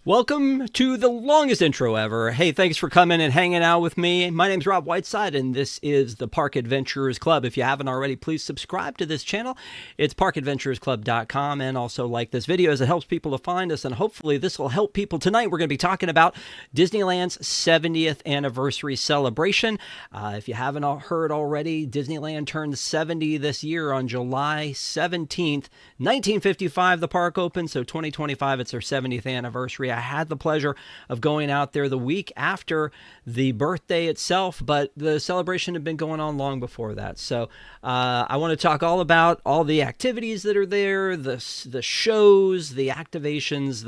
Welcome to the longest intro ever. Hey, thanks for coming and hanging out with me. My name's Rob Whiteside, and this is the Park Adventurers Club. If you haven't already, please subscribe to this channel. It's parkadventurersclub.com, and also like this video as it helps people to find us, and hopefully this will help people. Tonight, we're going to be talking about Disneyland's 70th anniversary celebration. If you haven't heard already, Disneyland turned 70 this year on July 17th, 1955. The park opened, so 2025, it's their 70th anniversary. I had the pleasure of going out there the week after the birthday itself, but the celebration had been going on long before that. So I want to talk all about all the activities that are there, the shows, the activations,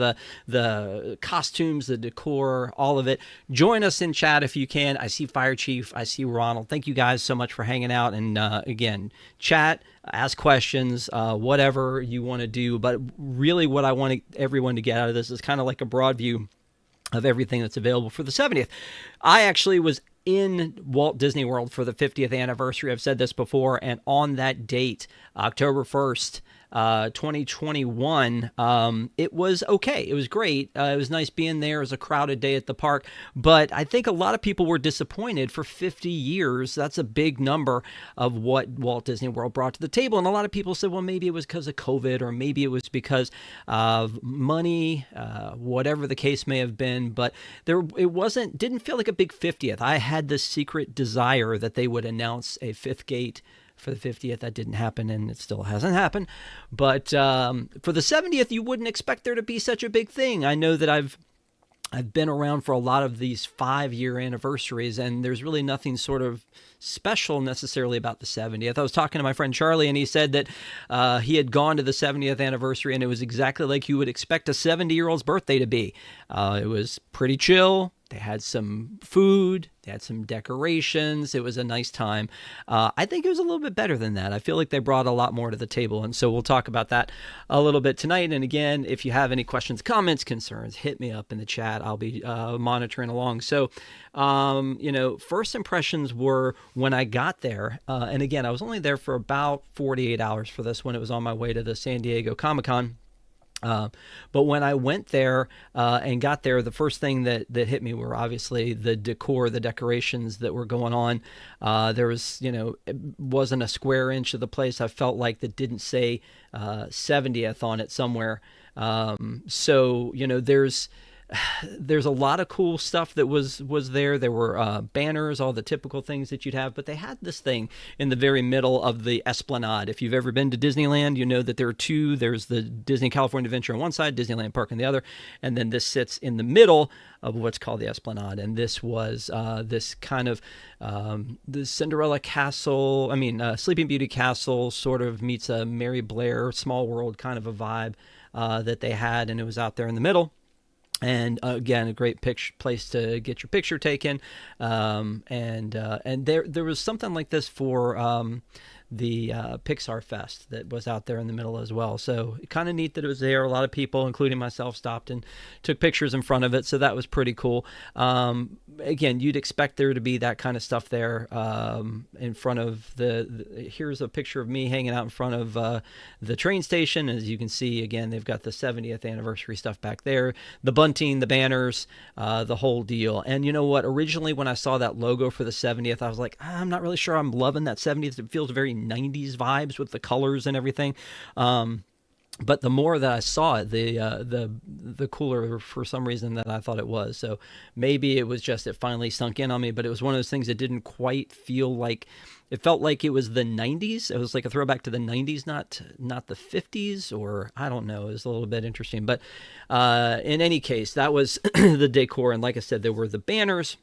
the costumes, the decor, all of it. Join us in chat if you can. I see Fire Chief. I see Ronald. Thank you guys so much for hanging out. And again, chat, ask questions, whatever you want to do. But really what I want everyone to get out of this is kind of like a broad view of everything that's available for the 70th. I actually was in Walt Disney World for the 50th anniversary. I've said this before, and on that date, October 1st, 2021, it was okay. It was great. It was nice being there. It was a crowded day at the park, but I think a lot of people were disappointed. For 50 years, that's a big number of what Walt Disney World brought to the table. And a lot of people said, well, maybe it was because of COVID, or maybe it was because of money, whatever the case may have been, but didn't feel like a big 50th. I had this secret desire that they would announce a fifth gate for the 50th. That didn't happen, and it still hasn't happened. But for the 70th, you wouldn't expect there to be such a big thing. I know that I've been around for a lot of these 5-year anniversaries, and there's really nothing sort of special necessarily about the 70th. I was talking to my friend Charlie, and he said that he had gone to the 70th anniversary, and it was exactly like you would expect a 70-year-old's birthday to be. It was pretty chill. They had some food. They had some decorations. It was a nice time. I think it was a little bit better than that. I feel like they brought a lot more to the table, and so we'll talk about that a little bit tonight. And again, if you have any questions, comments, concerns, hit me up in the chat. I'll be monitoring along. So, first impressions were when I got there, and again, I was only there for about 48 hours for this when it was on my way to the San Diego Comic-Con. But when I went there and got there, the first thing that hit me were obviously the decor, the decorations that were going on. There was, it wasn't a square inch of the place I felt like that didn't say 70th on it somewhere. So, there's a lot of cool stuff that was there. There were banners, all the typical things that you'd have, but they had this thing in the very middle of the Esplanade. If you've ever been to Disneyland, you know that there are two. There's the Disney California Adventure on one side, Disneyland Park on the other, and then this sits in the middle of what's called the Esplanade. And this was this kind of the Cinderella Castle, Sleeping Beauty Castle sort of meets a Mary Blair Small World kind of a vibe that they had, and it was out there in the middle. And again, a great place to get your picture taken. And there was something like this for the Pixar Fest that was out there in the middle as well. So kind of neat that it was there. A lot of people, including myself, stopped and took pictures in front of it. So that was pretty cool. Again, you'd expect there to be that kind of stuff there in front of here's a picture of me hanging out in front of the train station. As you can see, again, they've got the 70th anniversary stuff back there, the bunting, the banners, the whole deal. And you know what? Originally, when I saw that logo for the 70th, I was like, I'm not really sure I'm loving that 70th. It feels very 90s vibes with the colors and everything. But the more that I saw it, the cooler for some reason that I thought it was. So maybe it was just it finally sunk in on me, but it was one of those things that didn't quite feel like it felt like it was the 90s. It was like a throwback to the 90s, not the 50s, or I don't know. It was a little bit interesting. But in any case, that was the decor. And like I said, there were the banners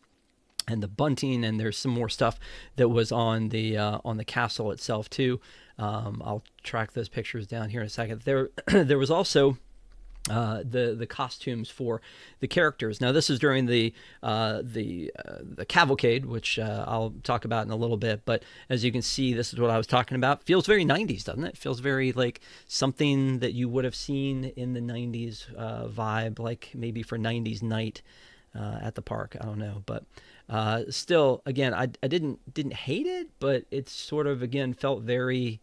and the bunting, and there's some more stuff that was on the castle itself too. I'll track those pictures down here in a second. There was also the costumes for the characters. Now this is during the cavalcade, which I'll talk about in a little bit. But as you can see, this is what I was talking about. Feels very 90s, doesn't it? Feels very like something that you would have seen in the 90s vibe, like maybe for 90s night at the park. I don't know, but still, again, I didn't hate it, but it sort of again felt very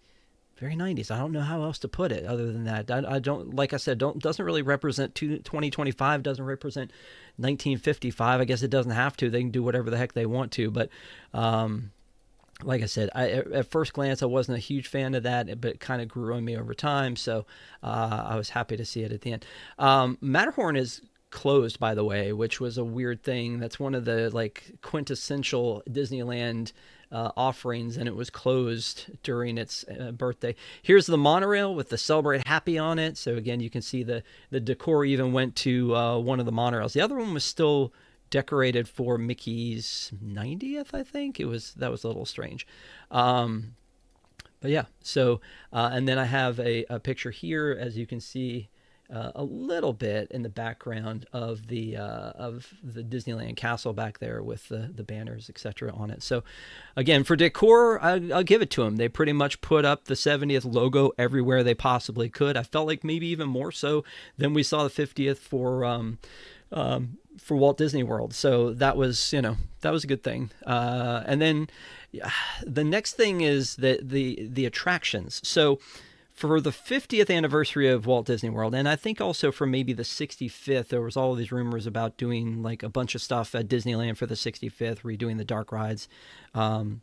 very 90s. I don't know how else to put it other than that. I don't, like I said, don't doesn't really represent 2025, doesn't represent 1955. I guess it doesn't have to. They can do whatever the heck they want to. But like I said, at first glance, I wasn't a huge fan of that, but it kind of grew on me over time. So I was happy to see it at the end. Matterhorn is closed, by the way, which was a weird thing. That's one of the like quintessential Disneyland offerings, and it was closed during its birthday. Here's the monorail with the Celebrate Happy on it. So again, you can see the decor even went to one of the monorails. The other one was still decorated for Mickey's 90th, I think. That was a little strange. But yeah, so and then I have a picture here, as you can see, a little bit in the background of the Disneyland castle back there with the banners, etc. on it. So again, for decor, I'll give it to them. They pretty much put up the 70th logo everywhere they possibly could. I felt like maybe even more so than we saw the 50th for Walt Disney World. So that was, that was a good thing. And then the next thing is the attractions. So for the 50th anniversary of Walt Disney World, and I think also for maybe the 65th, there was all these rumors about doing like a bunch of stuff at Disneyland for the 65th, redoing the dark rides. And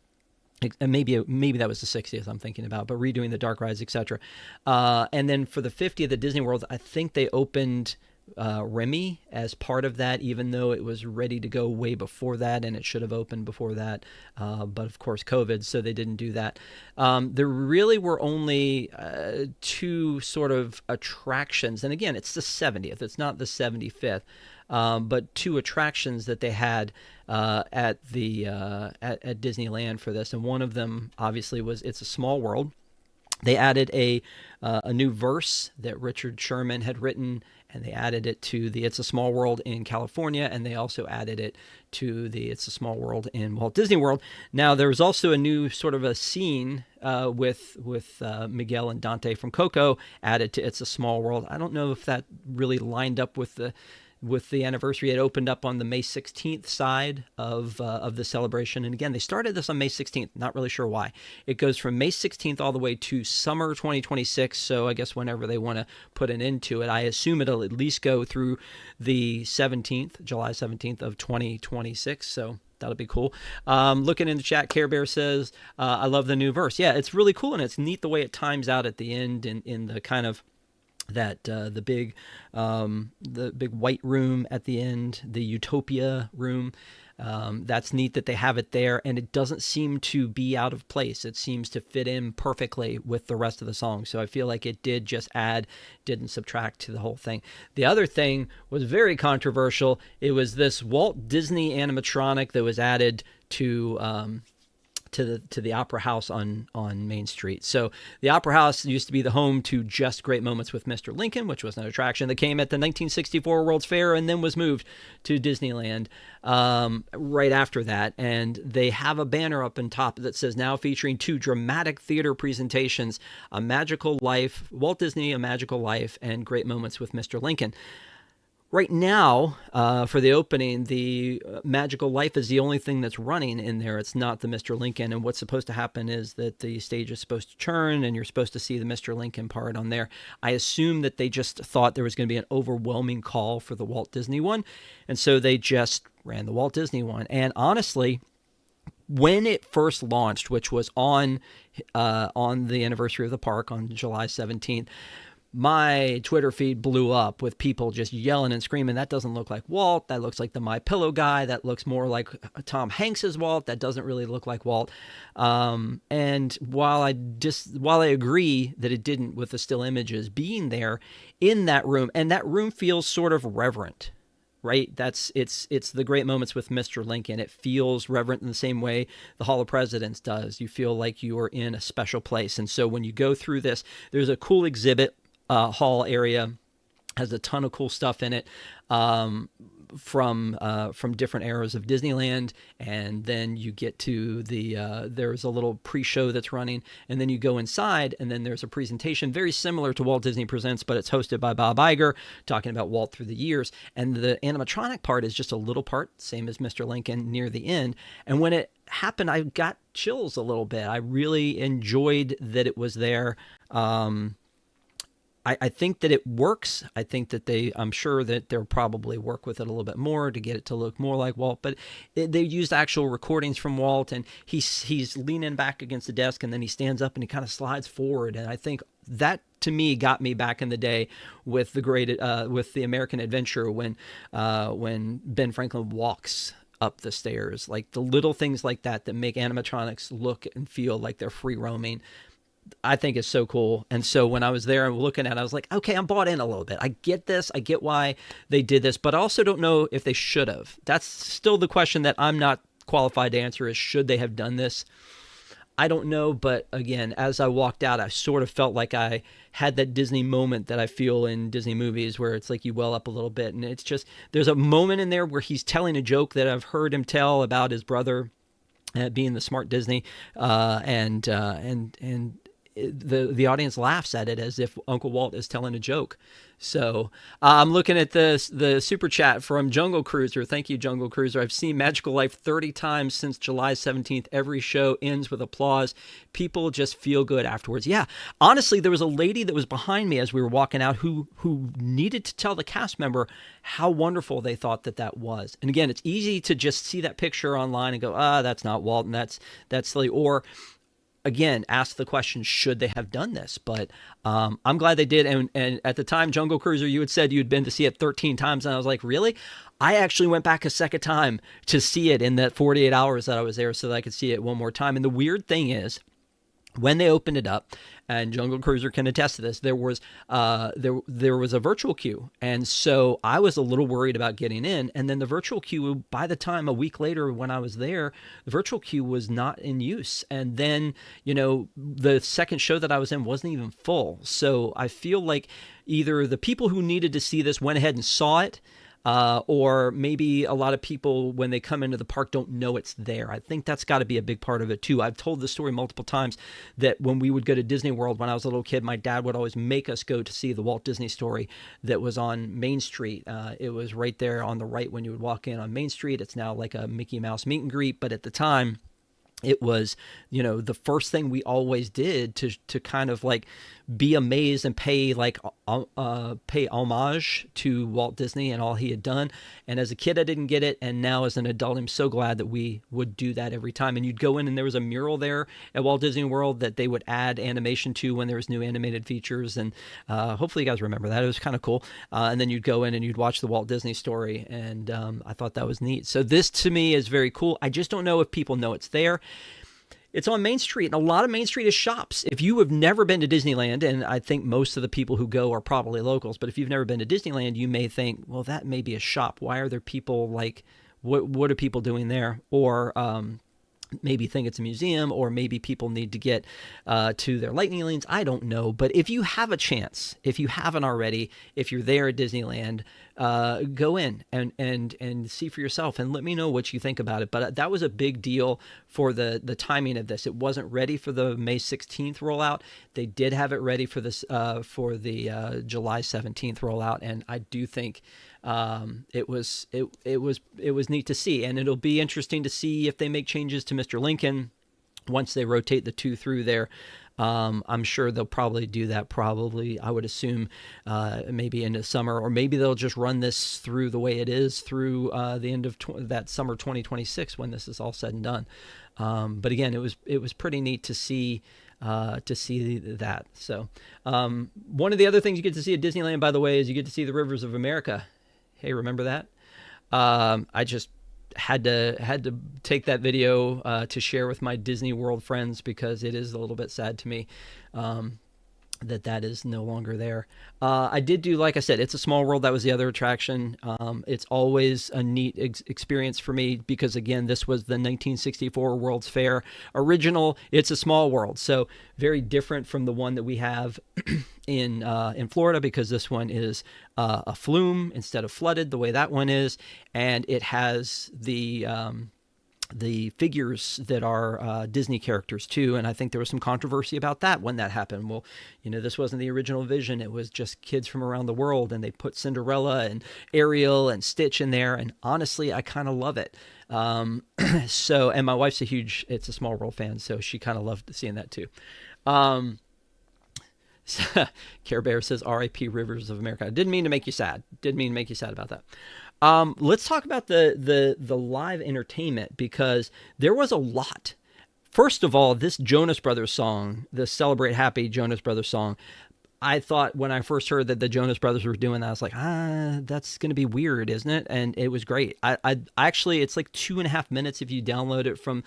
maybe that was the 60th I'm thinking about, but redoing the dark rides, etc. And then for the 50th at Disney World, I think they opened Remy as part of that, even though it was ready to go way before that, and it should have opened before that. But of course, COVID, so they didn't do that. There really were only two sort of attractions. And again, it's the 70th. It's not the 75th. But two attractions that they had at Disneyland for this. And one of them, obviously, was It's a Small World. They added a new verse that Richard Sherman had written, and they added it to the It's a Small World in California, and they also added it to the It's a Small World in Walt Disney World. Now, there was also a new sort of a scene with Miguel and Dante from Coco added to It's a Small World. I don't know if that really lined up with the anniversary. It opened up on the May 16th side of the celebration. And again, they started this on May 16th. Not really sure why. It goes from May 16th all the way to summer 2026. So I guess whenever they want to put an end to it, I assume it'll at least go through the 17th, July 17th of 2026. So that'll be cool. Looking in the chat, Care Bear says, I love the new verse. Yeah, it's really cool. And it's neat the way it times out at the end in the kind of that the big white room at the end, the Utopia room. That's neat that they have it there, and it doesn't seem to be out of place. It seems to fit in perfectly with the rest of the song. So I feel like it did just add, didn't subtract to the whole thing. The other thing was very controversial. It was this Walt Disney animatronic that was added to the Opera House on Main Street. So the Opera House used to be the home to Just Great Moments with Mr. Lincoln, which was an attraction that came at the 1964 World's Fair and then was moved to Disneyland right after that. And they have a banner up on top that says, now featuring two dramatic theater presentations, A Magical Life, Walt Disney, A Magical Life, and Great Moments with Mr. Lincoln. Right now, for the opening, the Magical Life is the only thing that's running in there. It's not the Mr. Lincoln. And what's supposed to happen is that the stage is supposed to turn, and you're supposed to see the Mr. Lincoln part on there. I assume that they just thought there was going to be an overwhelming call for the Walt Disney one, and so they just ran the Walt Disney one. And honestly, when it first launched, which was on the anniversary of the park on July 17th, my Twitter feed blew up with people just yelling and screaming, that doesn't look like Walt. That looks like the My Pillow guy. That looks more like Tom Hanks's Walt. That doesn't really look like Walt. And while I agree that it didn't with the still images being there in that room, and that room feels sort of reverent, right? It's the Great Moments with Mr. Lincoln. It feels reverent in the same way the Hall of Presidents does. You feel like you are in a special place. And so when you go through this, there's a cool exhibit hall area Has a ton of cool stuff in it. From different eras of Disneyland, and then you get to there's a little pre-show that's running, and then you go inside, and then there's a presentation very similar to Walt Disney Presents, but it's hosted by Bob Iger, talking about Walt through the years. And the animatronic part is just a little part, same as Mr. Lincoln, near the end. And when it happened, I got chills a little bit. I really enjoyed that it was there. I think that it works. I think that I'm sure that they'll probably work with it a little bit more to get it to look more like Walt, but they used actual recordings from Walt, and he's leaning back against the desk, and then he stands up and he kind of slides forward. And I think that, to me, got me back in the day with with the American Adventure, when Ben Franklin walks up the stairs, like the little things like that make animatronics look and feel like they're free roaming. I think is so cool. And so when I was there and looking at it, I was like, okay, I'm bought in a little bit. I get this. I get why they did this, but I also don't know if they should have. That's still the question that I'm not qualified to answer, is should they have done this? I don't know. But again, as I walked out, I sort of felt like I had that Disney moment that I feel in Disney movies, where it's like you well up a little bit. And it's just, there's a moment in there where he's telling a joke that I've heard him tell about his brother being the smart Disney, and the audience laughs at it as if Uncle Walt is telling a joke. So I'm looking at the super chat from Jungle Cruiser. Thank you, Jungle Cruiser. I've seen Magical Life 30 times since July 17th. Every show ends with applause. People just feel good afterwards. Yeah, honestly, there was a lady that was behind me as we were walking out who needed to tell the cast member how wonderful they thought that was. And again, it's easy to just see that picture online and go, that's not Walt, and that's silly. Or again, ask the question, should they have done this? But I'm glad they did. And at the time, Jungle Cruiser, you had said you'd been to see it 13 times. And I was like, really? I actually went back a second time to see it in that 48 hours that I was there, so that I could see it one more time. And the weird thing is, when they opened it up, and Jungle Cruiser can attest to this, there was a virtual queue. And so I was a little worried about getting in. And then the virtual queue, by the time a week later when I was there, the virtual queue was not in use. And then, the second show that I was in wasn't even full. So I feel like either the people who needed to see this went ahead and saw it, or maybe a lot of people, when they come into the park, don't know it's there. I think that's got to be a big part of it too. I've told this story multiple times, that when we would go to Disney World when I was a little kid, my dad would always make us go to see the Walt Disney Story that was on Main Street. It was right there on the right when you would walk in on Main Street. It's now like a Mickey Mouse meet and greet, but at the time, it was, the first thing we always did to kind of like be amazed and pay homage to Walt Disney and all he had done. And as a kid, I didn't get it. And now as an adult, I'm so glad that we would do that every time. And you'd go in and there was a mural there at Walt Disney World that they would add animation to when there was new animated features. And hopefully you guys remember that. It was kind of cool. And then you'd go in and you'd watch the Walt Disney Story. And I thought that was neat. So this to me is very cool. I just don't know if people know it's there. It's on Main Street, and a lot of Main Street is shops. If you have never been to Disneyland, and I think most of the people who go are probably locals, but if you've never been to Disneyland, you may think, well, that may be a shop. Why are there people like, what are people doing there? Or maybe think it's a museum, or maybe people need to get to their lightning lanes. I don't know. But if you have a chance, if you haven't already, if you're there at Disneyland, go in and see for yourself and let me know what you think about it. But that was a big deal for the timing of this. It wasn't ready for the May 16th rollout. They did have it ready for this for the July 17th rollout, and I do think it was neat to see. And it'll be interesting to see if they make changes to Mr. Lincoln once they rotate the two through there. I'm sure they'll probably do that. I would assume maybe in the summer, or maybe they'll just run this through the way it is through the end of that summer 2026 when this is all said and done. But again, it was pretty neat to see that. So one of the other things you get to see at Disneyland, by the way, is you get to see the Rivers of America. Hey, remember that? I just had to take that video to share with my Disney World friends, because it is a little bit sad to me that is no longer there. I did do, like I said, It's a Small World. That was the other attraction. It's always a neat experience for me, because again, this was the 1964 World's Fair original It's a Small World, so very different from the one that we have in Florida, because this one is a flume instead of flooded the way that one is, and it has the figures that are Disney characters too. And I think there was some controversy about that when that happened. Well, this wasn't the original vision. It was just kids from around the world, and they put Cinderella and Ariel and Stitch in there. And honestly, I kind of love it. So, and my wife's It's a Small World fan, so she kind of loved seeing that too. Care Bear says R.I.P. Rivers of America. I didn't mean to make you sad. Didn't mean to make you sad about that. Let's talk about the live entertainment, because there was a lot. First of all, this Jonas Brothers song, the Celebrate Happy Jonas Brothers song, I thought when I first heard that the Jonas Brothers were doing that, I was like, that's going to be weird, isn't it? And it was great. I actually, it's like 2.5 minutes if you download it from,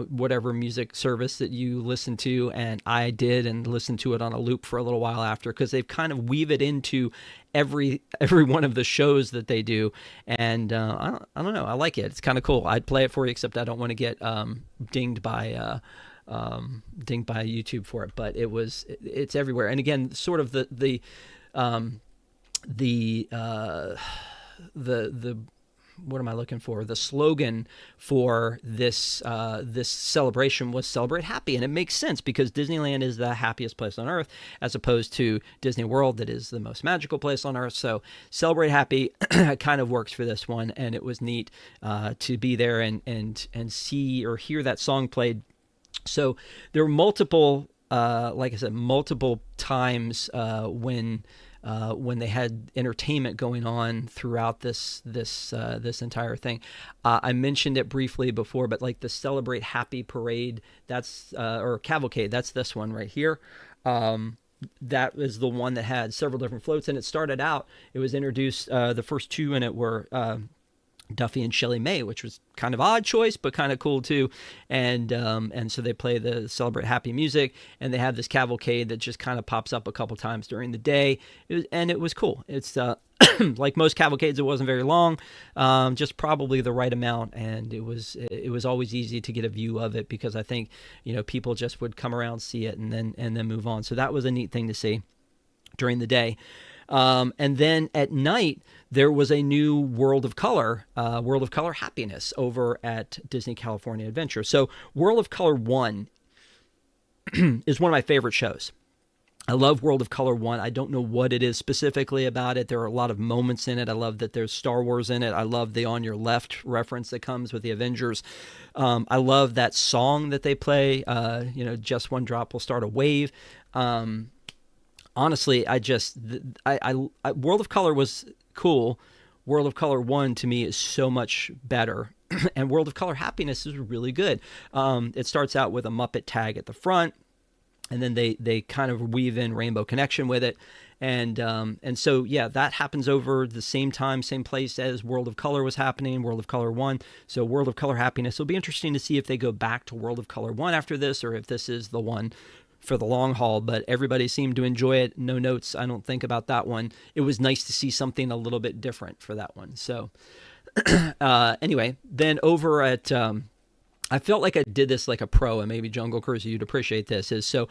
whatever music service that you listen to. And I did, and listened to it on a loop for a little while after, because they've kind of weave it into every one of the shows that they do. And I don't know. I like it. It's kind of cool. I'd play it for you, except I don't want to get dinged by YouTube for it, but it's everywhere. And again, sort of the what am I looking for? The slogan for this celebration was Celebrate Happy. And it makes sense, because Disneyland is the happiest place on earth, as opposed to Disney World, that is the most magical place on earth. So Celebrate Happy kind of works for this one. And it was neat to be there and see or hear that song played. So there were multiple, like I said, multiple times when they had entertainment going on throughout this entire thing. I mentioned it briefly before, but like the Celebrate Happy parade, that's or cavalcade, that's this one right here. That is the one that had several different floats, and it started out. It was introduced. The first two in it were Duffy and Shelley May, which was kind of odd choice, but kind of cool too. And so they play the Celebrate Happy music, and they have this cavalcade that just kind of pops up a couple times during the day. It was cool. It's like most cavalcades, it wasn't very long, just probably the right amount. And it was always easy to get a view of it, because I think, people just would come around, see it, and then move on. So that was a neat thing to see during the day. And then at night, there was a new World of Color Happiness over at Disney California Adventure. So World of Color 1 is one of my favorite shows. I love World of Color 1. I don't know what it is specifically about it. There are a lot of moments in it. I love that there's Star Wars in it. I love the On Your Left reference that comes with the Avengers. I love that song that they play, Just One Drop Will Start a Wave. Honestly, World of Color was cool. World of Color 1 to me is so much better. And World of Color Happiness is really good. It starts out with a Muppet tag at the front, and then they kind of weave in Rainbow Connection with it. And so, yeah, that happens over the same time, same place as World of Color was happening, World of Color 1. So World of Color Happiness. It'll be interesting to see if they go back to World of Color 1 after this, or if this is the one for the long haul. But everybody seemed to enjoy it. No notes, I don't think, about that one. It was nice to see something a little bit different for that one. So anyway, then over at I felt like I did this like a pro, and maybe Jungle Cruise, you'd appreciate this, is so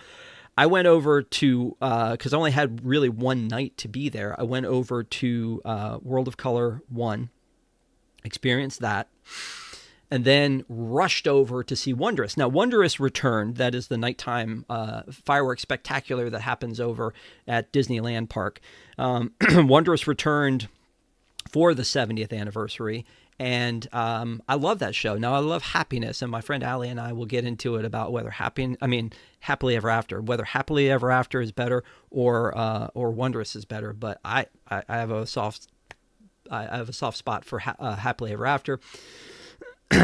I went over to, because I only had really one night to be there, I went over to World of Color 1, experienced that, and then rushed over to see Wondrous. Now, Wondrous returned. That is the nighttime fireworks spectacular that happens over at Disneyland Park. Wondrous returned for the 70th anniversary, and I love that show. Now, I love Happiness, and my friend Allie and I will get into it about whether Happily Ever After, whether Happily Ever After is better or Wondrous is better. But I have a soft spot for Happily Ever After.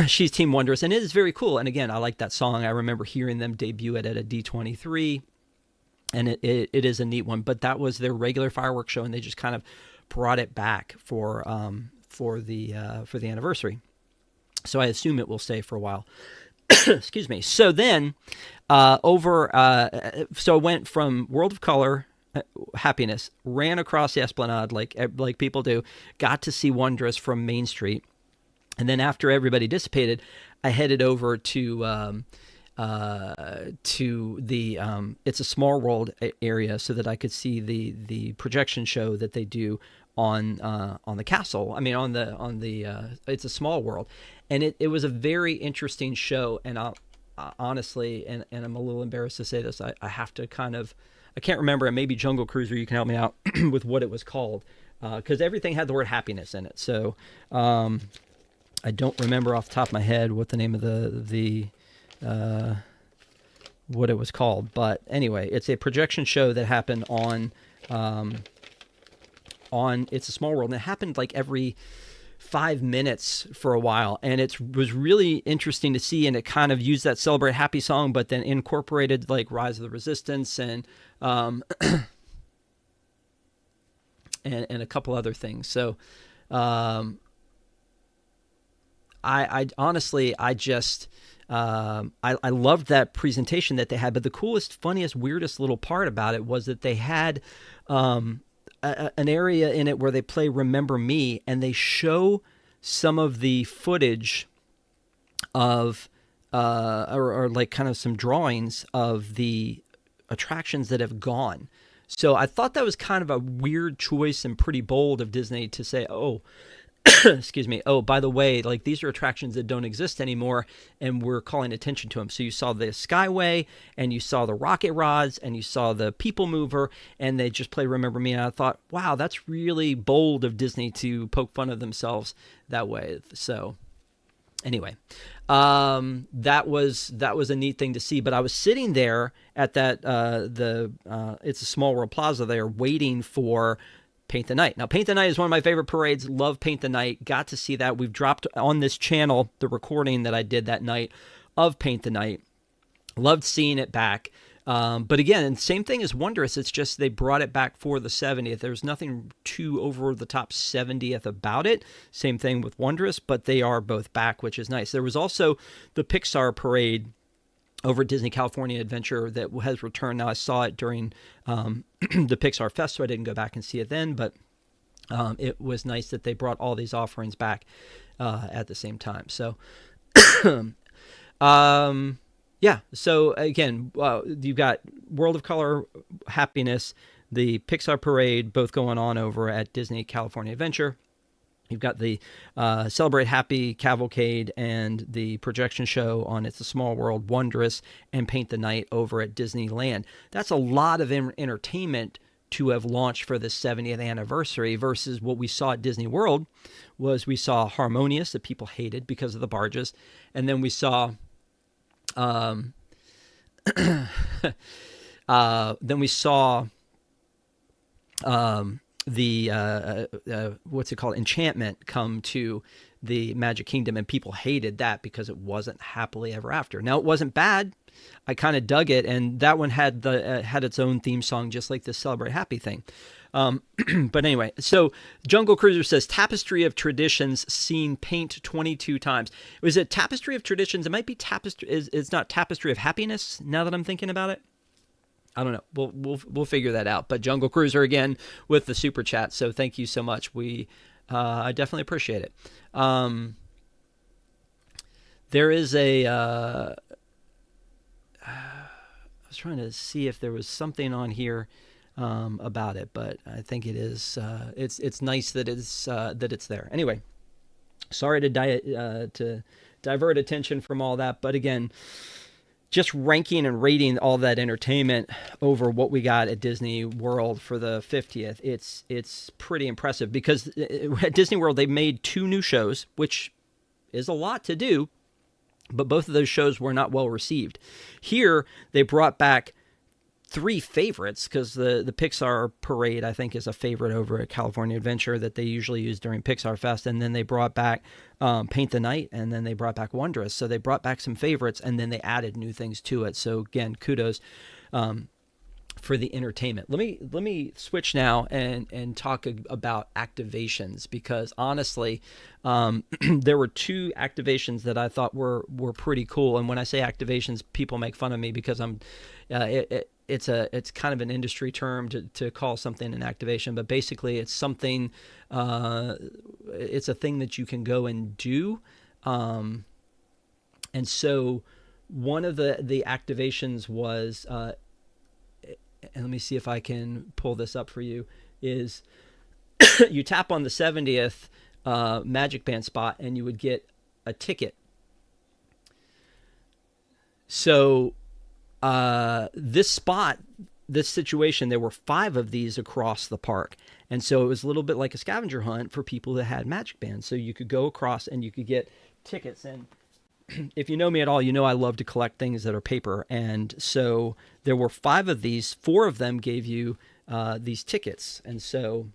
She's Team Wondrous, and it is very cool. And again, I like that song. I remember hearing them debut it at a D23, and it is a neat one. But that was their regular fireworks show, and they just kind of brought it back for the anniversary. So I assume it will stay for a while. Excuse me. So then so I went from World of Color Happiness, ran across the Esplanade like people do, got to see Wondrous from Main Street. And then after everybody dissipated, I headed over to to the It's a Small World area so that I could see the projection show that they do on the castle. I mean, on the It's a Small World, and it was a very interesting show. And I'll honestly, and I'm a little embarrassed to say this, I have to kind of, I can't remember, and maybe Jungle Cruiser, you can help me out with what it was called, because everything had the word happiness in it. So I don't remember off the top of my head what the name of the what it was called, but anyway, it's a projection show that happened on It's a Small World, and it happened like every 5 minutes for a while, and it was really interesting to see. And it kind of used that Celebrate Happy song, but then incorporated like Rise of the Resistance and and a couple other things. So I honestly, I just I loved that presentation that they had. But the coolest, funniest, weirdest little part about it was that they had an area in it where they play Remember Me, and they show some of the footage of or like kind of some drawings of the attractions that have gone. So I thought that was kind of a weird choice and pretty bold of Disney to say, oh, excuse me, oh, by the way, like these are attractions that don't exist anymore, and we're calling attention to them. So you saw the Skyway, and you saw the Rocket Rods, and you saw the People Mover, and they just play Remember Me. And I thought, wow, that's really bold of Disney to poke fun of themselves that way. So anyway, that was a neat thing to see. But I was sitting there at that It's a Small World Plaza there, waiting for Paint the Night. Now, Paint the Night is one of my favorite parades. Love Paint the Night. Got to see that. We've dropped on this channel the recording that I did that night of Paint the Night. Loved seeing it back. But again, same thing as Wondrous. It's just they brought it back for the 70th. There's nothing too over the top 70th about it. Same thing with Wondrous, but they are both back, which is nice. There was also the Pixar parade over at Disney California Adventure that has returned. Now, I saw it during the Pixar Fest, so I didn't go back and see it then, but it was nice that they brought all these offerings back at the same time. So, yeah. So, again, you've got World of Color, Happiness, the Pixar Parade, both going on over at Disney California Adventure. You've got the Celebrate Happy Cavalcade and the projection show on It's a Small World, Wondrous, and Paint the Night over at Disneyland. That's a lot of entertainment to have launched for the 70th anniversary versus what we saw at Disney World was we saw Harmonious that people hated because of the barges. And then we saw the what's it called, Enchantment come to the Magic Kingdom, and people hated that because it wasn't Happily Ever After. Now, it wasn't bad. I kind of dug it, and that one had had its own theme song, just like the Celebrate Happy thing. But anyway, so Jungle Cruiser says Tapestry of Traditions seen paint 22 times. Was it Tapestry of Traditions? It might be Tapestry. It's not Tapestry of Happiness. Now that I'm thinking about it. I don't know. We'll figure that out. But Jungle Cruiser again with the super chat. So thank you so much. I definitely appreciate it. There is I was trying to see if there was something on here about it, but I think it is. It's nice that it's there. Anyway, sorry to divert attention from all that, but again, just ranking and rating all that entertainment over what we got at Disney World for the 50th, it's pretty impressive because at Disney World they made 2 new shows, which is a lot to do, but both of those shows were not well received. Here, they brought back 3 favorites because the Pixar Parade, I think, is a favorite over at California Adventure that they usually use during Pixar Fest. And then they brought back Paint the Night, and then they brought back Wondrous. So they brought back some favorites, and then they added new things to it. So again, kudos for the entertainment. Let me switch now and talk about activations, because honestly, there were 2 activations that I thought were pretty cool. And when I say activations, people make fun of me because I'm it's kind of an industry term to call something an activation, but basically it's something, it's a thing that you can go and do. And so one of the activations was, and let me see if I can pull this up for you, is you tap on the 70th Magic Band spot and you would get a ticket. So this spot, this situation, there were 5 of these across the park. And so it was a little bit like a scavenger hunt for people that had Magic Bands. So you could go across and you could get tickets. And if you know me at all, you know I love to collect things that are paper. And so there were 5 of these. 4 of them gave you these tickets. And so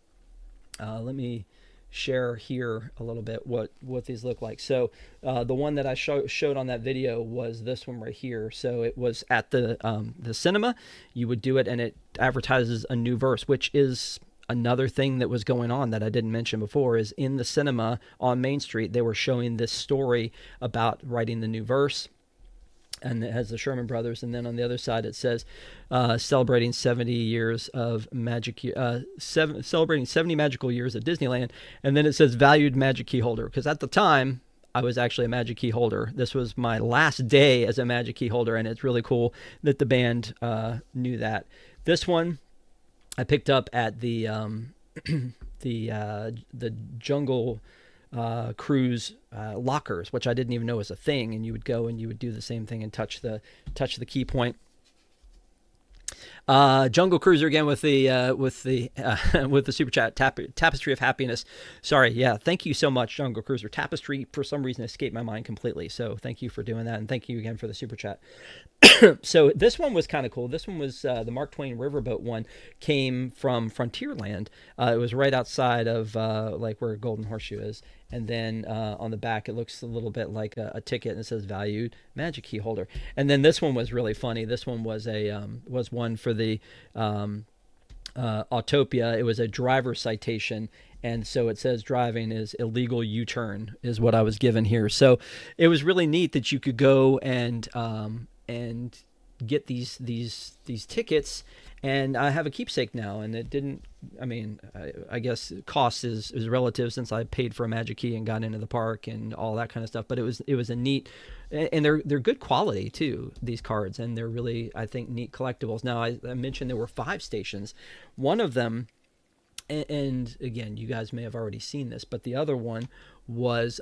let me share here a little bit what these look like. So the one that I showed on that video was this one right here. So it was at the cinema. You would do it, and it advertises a new verse, which is another thing that was going on that I didn't mention before. Is in the cinema on Main Street, they were showing this story about writing the new verse. And it has the Sherman Brothers, and then on the other side it says celebrating 70 years of celebrating 70 magical years at Disneyland, and then it says valued Magic Key holder, because at the time I was actually a Magic Key holder. This was my last day as a Magic Key holder, and it's really cool that the band knew that. This one I picked up at the Jungle Cruise lockers, which I didn't even know was a thing, and you would go and you would do the same thing and touch the key point. Jungle Cruiser again with the with the super chat. Tapestry of Happiness. Sorry, yeah, thank you so much, Jungle Cruiser. Tapestry for some reason escaped my mind completely, so thank you for doing that, and thank you again for the super chat. So this one was kind of cool. This one was the Mark Twain Riverboat one, came from Frontierland. It was right outside of like where Golden Horseshoe is. And then on the back, it looks a little bit like a ticket, and it says valued Magic Key holder. And then this one was really funny. This one was was one for the Autopia. It was a driver citation. And so it says driving is illegal U-turn is what I was given here. So it was really neat that you could go and get these tickets. And I have a keepsake now, and it didn't, I mean, I guess cost is relative, since I paid for a Magic Key and got into the park and all that kind of stuff. But it was a neat, and they're good quality too, these cards, and they're really, I think, neat collectibles. Now, I mentioned there were 5 stations. One of them, and again, you guys may have already seen this, but the other one was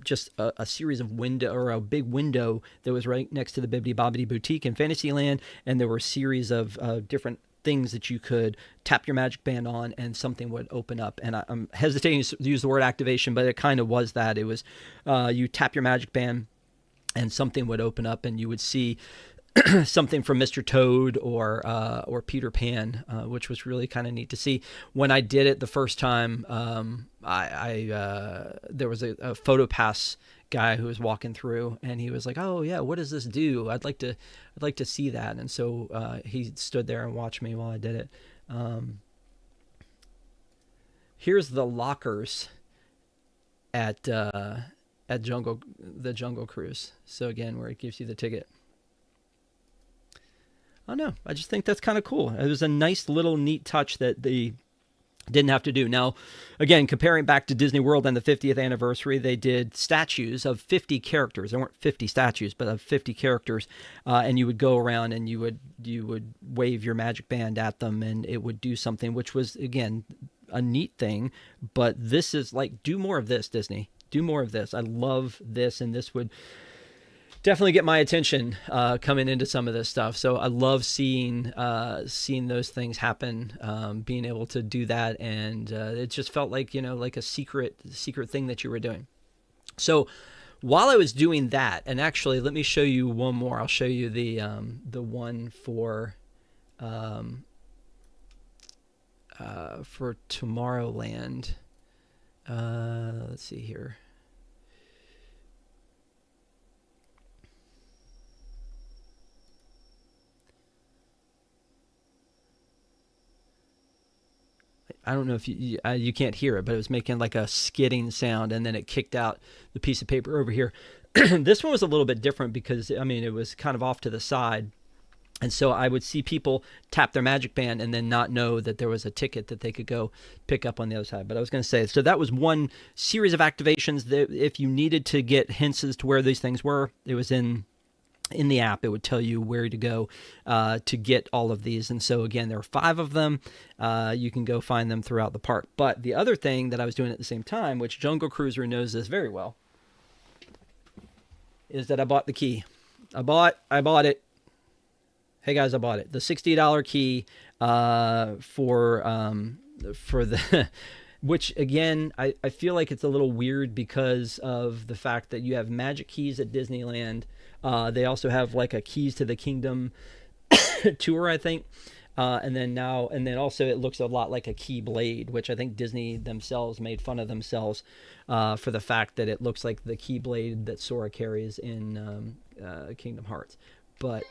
just a series of window, or a big window that was right next to the Bibbidi Bobbidi Boutique in Fantasyland, and there were a series of different things that you could tap your Magic Band on and something would open up. And I'm hesitating to use the word activation, but it kind of was that. It was you tap your Magic Band and something would open up, and you would see something from Mr. Toad or Peter Pan, which was really kind of neat to see. When I did it the first time, there was a PhotoPass guy who was walking through, and he was like, "Oh yeah, what does this do? I'd like to see that." And so he stood there and watched me while I did it. Here's the lockers at the Jungle Cruise. So again, where it gives you the ticket. I don't know. I just think that's kind of cool. It was a nice little neat touch that they didn't have to do. Now, again, comparing back to Disney World and the 50th anniversary, they did statues of 50 characters. There weren't 50 statues, but of 50 characters. And you would go around and you would wave your Magic Band at them, and it would do something, which was, again, a neat thing. But this is like, do more of this, Disney. Do more of this. I love this, and this would definitely get my attention coming into some of this stuff. So I love seeing those things happen, being able to do that, and it just felt like, like a secret thing that you were doing. So while I was doing that, and actually, let me show you one more. I'll show you the one for Tomorrowland. Let's see here. I don't know if you can't hear it, but it was making like a skidding sound, and then it kicked out the piece of paper over here. This one was a little bit different because, it was kind of off to the side, And so I would see people tap their Magic Band and then not know that there was a ticket that they could go pick up on the other side. But I was going to say, so that was one series of activations that if you needed to get hints as to where these things were, it was in the app. It would tell you where to go to get all of these. And so again, there are 5 of them. You can go find them throughout the park. But the other thing that I was doing at the same time, which Jungle Cruiser knows this very well, is that I bought the key. I bought it. Hey guys, I bought it. The $60 key for the, which again, I feel like it's a little weird because of the fact that you have Magic Keys at Disneyland. They also have like a Keys to the Kingdom tour, I think. And then also it looks a lot like a Keyblade, which I think Disney themselves made fun of themselves for the fact that it looks like the Keyblade that Sora carries in Kingdom Hearts. But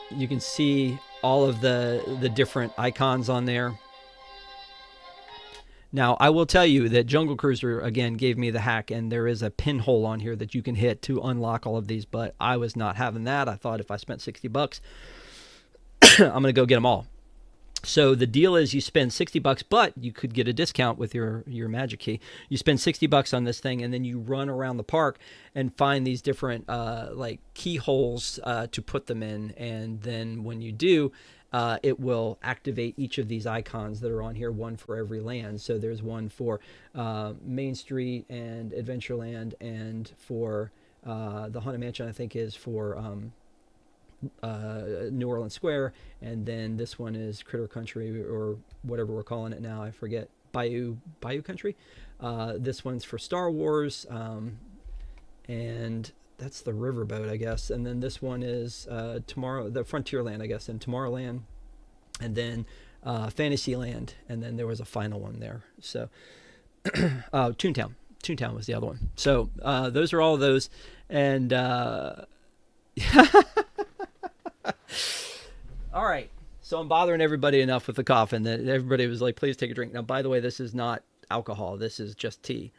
you can see all of the different icons on there. Now, I will tell you that Jungle Cruiser, again, gave me the hack, and there is a pinhole on here that you can hit to unlock all of these, but I was not having that. I thought if I spent $60, I'm going to go get them all. So the deal is you spend $60, but you could get a discount with your Magic Key. You spend $60 on this thing, and then you run around the park and find these different like keyholes to put them in. And then when you do, it will activate each of these icons that are on here, one for every land. So there's one for Main Street and Adventureland, and for the Haunted Mansion, I think, is for New Orleans Square, and then this one is Critter Country, or whatever we're calling it now, I forget, Bayou Country. This one's for Star Wars, and that's the Riverboat, I guess. And then this one is the Frontierland, I guess, and Tomorrowland, and then Fantasyland, and then there was a final one there. So Toontown was the other one. So those are all of those, and all right, so I'm bothering everybody enough with the coffin that everybody was like, please take a drink. Now, by the way, this is not alcohol. This is just tea.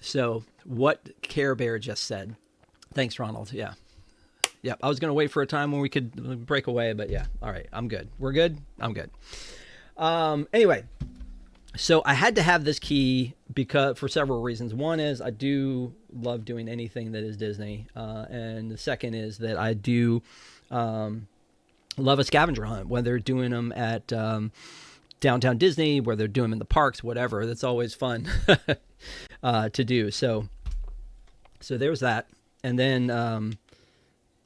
So what Care Bear just said. Thanks, Ronald. Yeah. I was going to wait for a time when we could break away, but yeah. All right, I'm good. We're good? I'm good. Anyway, so I had to have this key for several reasons. One is I do love doing anything that is Disney. And the second is that I do love a scavenger hunt, whether they're doing them at Downtown Disney, where they're doing them in the parks, whatever. That's always fun to do. So there's that. And then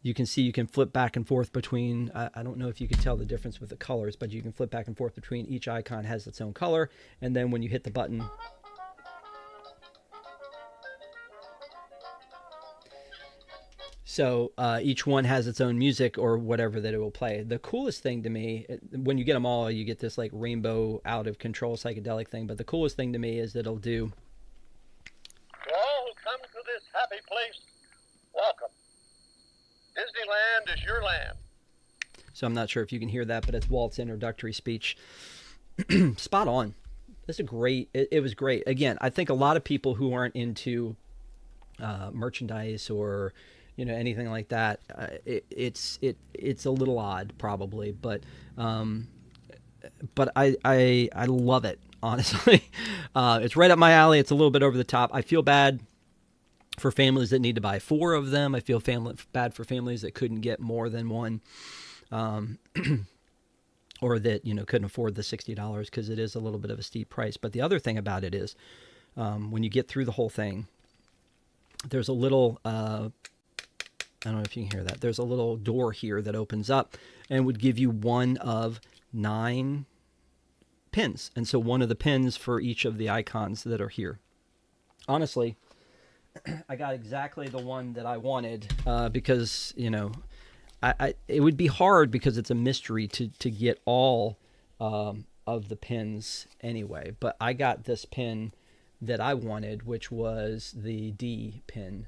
you can see you can flip back and forth between, I don't know if you can tell the difference with the colors, but you can flip back and forth between each icon has its own color. And then when you hit the button, so each one has its own music or whatever that it will play. The coolest thing to me, when you get them all, you get this like rainbow out of control psychedelic thing. But the coolest thing to me is that it'll do, to all who come to this happy place, welcome. Disneyland is your land. So I'm not sure if you can hear that, but it's Walt's introductory speech. Spot on. This is great. It was great. Again, I think a lot of people who aren't into merchandise or anything like that, it's a little odd probably, but I love it, honestly. It's right up my alley. It's a little bit over the top. I feel bad for families that need to buy 4 of them. I feel bad for families that couldn't get more than one, or that couldn't afford the $60, because it is a little bit of a steep price. But the other thing about it is, when you get through the whole thing, there's a little I don't know if you can hear that. There's a little door here that opens up and would give you one of 9 pins. And so one of the pins for each of the icons that are here. Honestly, I got exactly the one that I wanted because, it would be hard because it's a mystery to get all of the pins anyway. But I got this pin that I wanted, which was the D pin.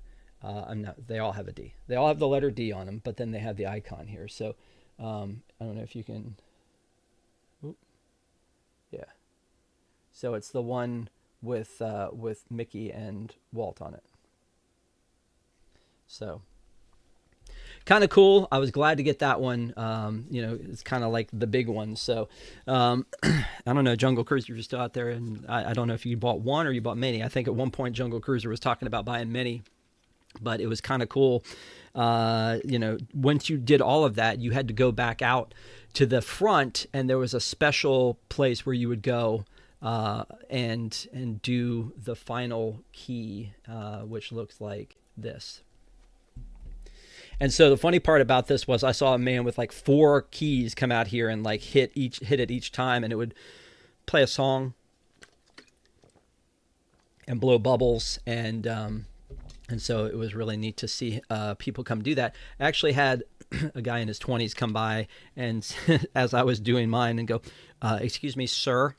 They all have a D. They all have the letter D on them, but then they have the icon here. So I don't know if you can. Oop, yeah. So it's the one with Mickey and Walt on it. So kind of cool. I was glad to get that one. It's kind of like the big one. So I don't know, Jungle Cruiser, you're still out there, and I don't know if you bought one or you bought many. I think at one point Jungle Cruiser was talking about buying many, but it was kind of cool. Once you did all of that, you had to go back out to the front, and there was a special place where you would go and do the final key, which looks like this. And so the funny part about this was I saw a man with like 4 keys come out here and like hit it each time, and it would play a song and blow bubbles, and so it was really neat to see people come do that. I actually had a guy in his 20s come by, and as I was doing mine, and go, "Excuse me, sir,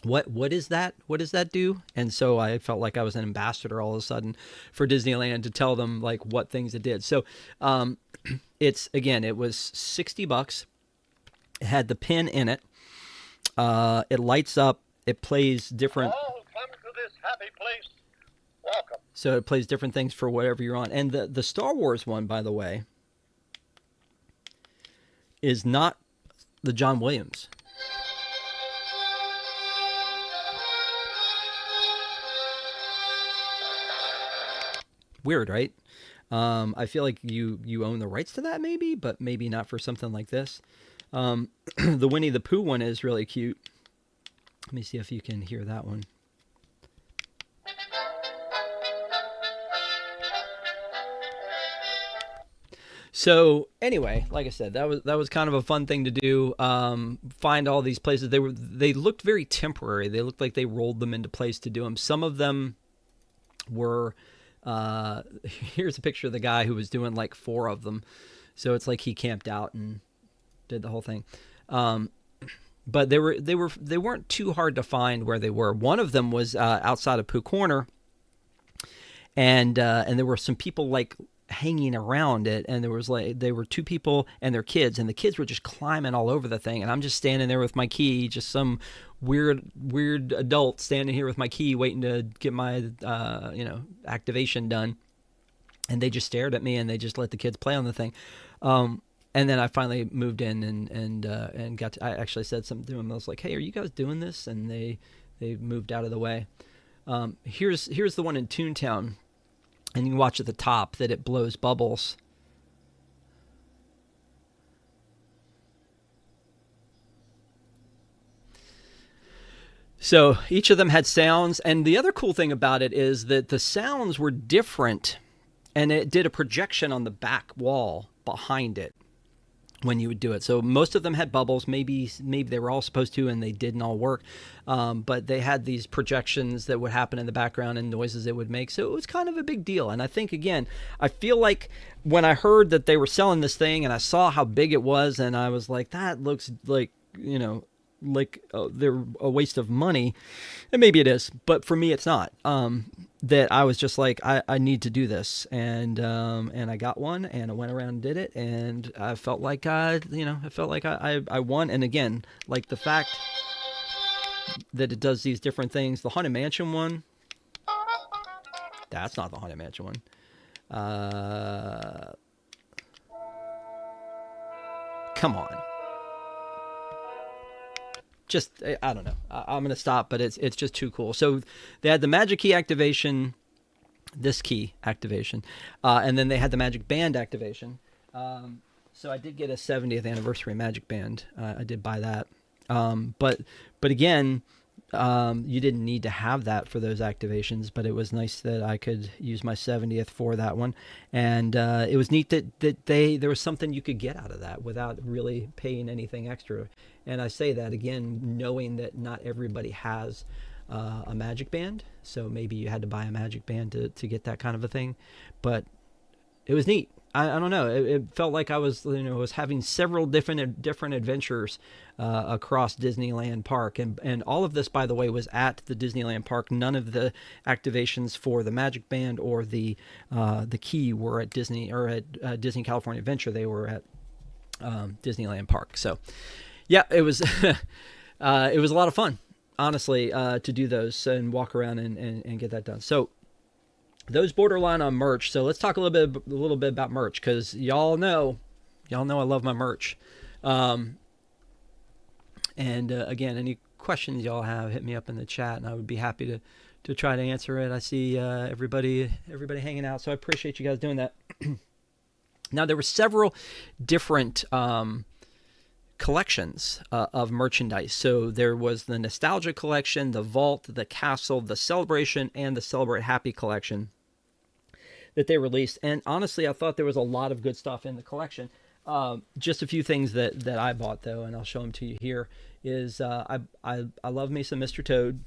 what is that? What does that do?" And so I felt like I was an ambassador all of a sudden for Disneyland to tell them like what things it did. So it was $60. It had the pin in it. It lights up. It plays different. All come to this happy place. Welcome. So it plays different things for whatever you're on. And the Star Wars one, by the way, is not the John Williams. Weird, right? I feel like you own the rights to that, maybe, but maybe not for something like this. The Winnie the Pooh one is really cute. Let me see if you can hear that one. So anyway, like I said, that was kind of a fun thing to do. Find all these places. They looked very temporary. They looked like they rolled them into place to do them. Some of them were. Here's a picture of the guy who was doing like 4 of them. So it's like he camped out and did the whole thing. But they weren't too hard to find where they were. One of them was outside of Pooh Corner, and there were some people like hanging around it, and there were 2 people and their kids, and the kids were just climbing all over the thing, and I'm just standing there with my key, just some weird adult standing here with my key waiting to get my activation done, and they just stared at me and they just let the kids play on the thing. And then I finally moved in and got to, I actually said something to them. I was like, "Hey, are you guys doing this?" And they moved out of the way. Here's the one in Toontown, and you can watch at the top that it blows bubbles. So each of them had sounds, and the other cool thing about it is that the sounds were different, and it did a projection on the back wall behind it when you would do it. So most of them had bubbles. Maybe they were all supposed to, and they didn't all work. But they had these projections that would happen in the background and noises it would make. So it was kind of a big deal. And I think, again, I feel like when I heard that they were selling this thing and I saw how big it was, and I was like, that looks like, they're a waste of money. And maybe it is, but for me, it's not. That I was just like, I need to do this, and I got one, and I went around and did it, and I felt like I won. And again, like the fact that it does these different things. The Haunted Mansion one, that's not the Haunted Mansion one. Come on. Just, I don't know. I'm going to stop, but it's just too cool. So they had the Magic Key activation, this key activation, and then they had the Magic Band activation. So I did get a 70th anniversary Magic Band. I did buy that. But again, you didn't need to have that for those activations, but it was nice that I could use my 70th for that one. And it was neat that there was something you could get out of that without really paying anything extra. And I say that again, knowing that not everybody has a Magic Band, so maybe you had to buy a Magic Band to get that kind of a thing. But it was neat. I don't know. It felt like I was having several different adventures across Disneyland Park, and all of this, by the way, was at the Disneyland Park. None of the activations for the Magic Band or the key were at Disney or at Disney California Adventure. They were at Disneyland Park. So, yeah, it was it was a lot of fun, honestly, to do those and walk around and get that done. So those borderline on merch. So let's talk a little bit about merch, because y'all know I love my merch. Um, and again, any questions y'all have, hit me up in the chat, and I would be happy to try to answer it. I see everybody hanging out, so I appreciate you guys doing that. Now, there were several different collections of merchandise. So there was the Nostalgia collection, the Vault, the Castle, the Celebration, and the Celebrate Happy collection that they released. And honestly, I thought there was a lot of good stuff in the collection. Just a few things that I bought, though, and I'll show them to you here, is I love me some Mr. Toad.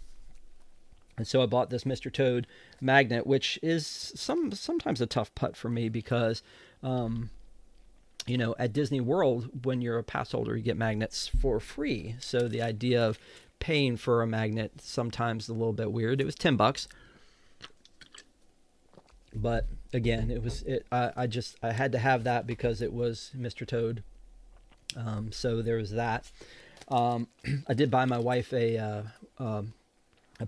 And so I bought this Mr. Toad magnet, which is sometimes a tough putt for me, because at Disney World, when you're a pass holder, you get magnets for free. So the idea of paying for a magnet sometimes is a little bit weird. It was $10, but again, I had to have that because it was Mr. Toad. So there was that. I did buy my wife a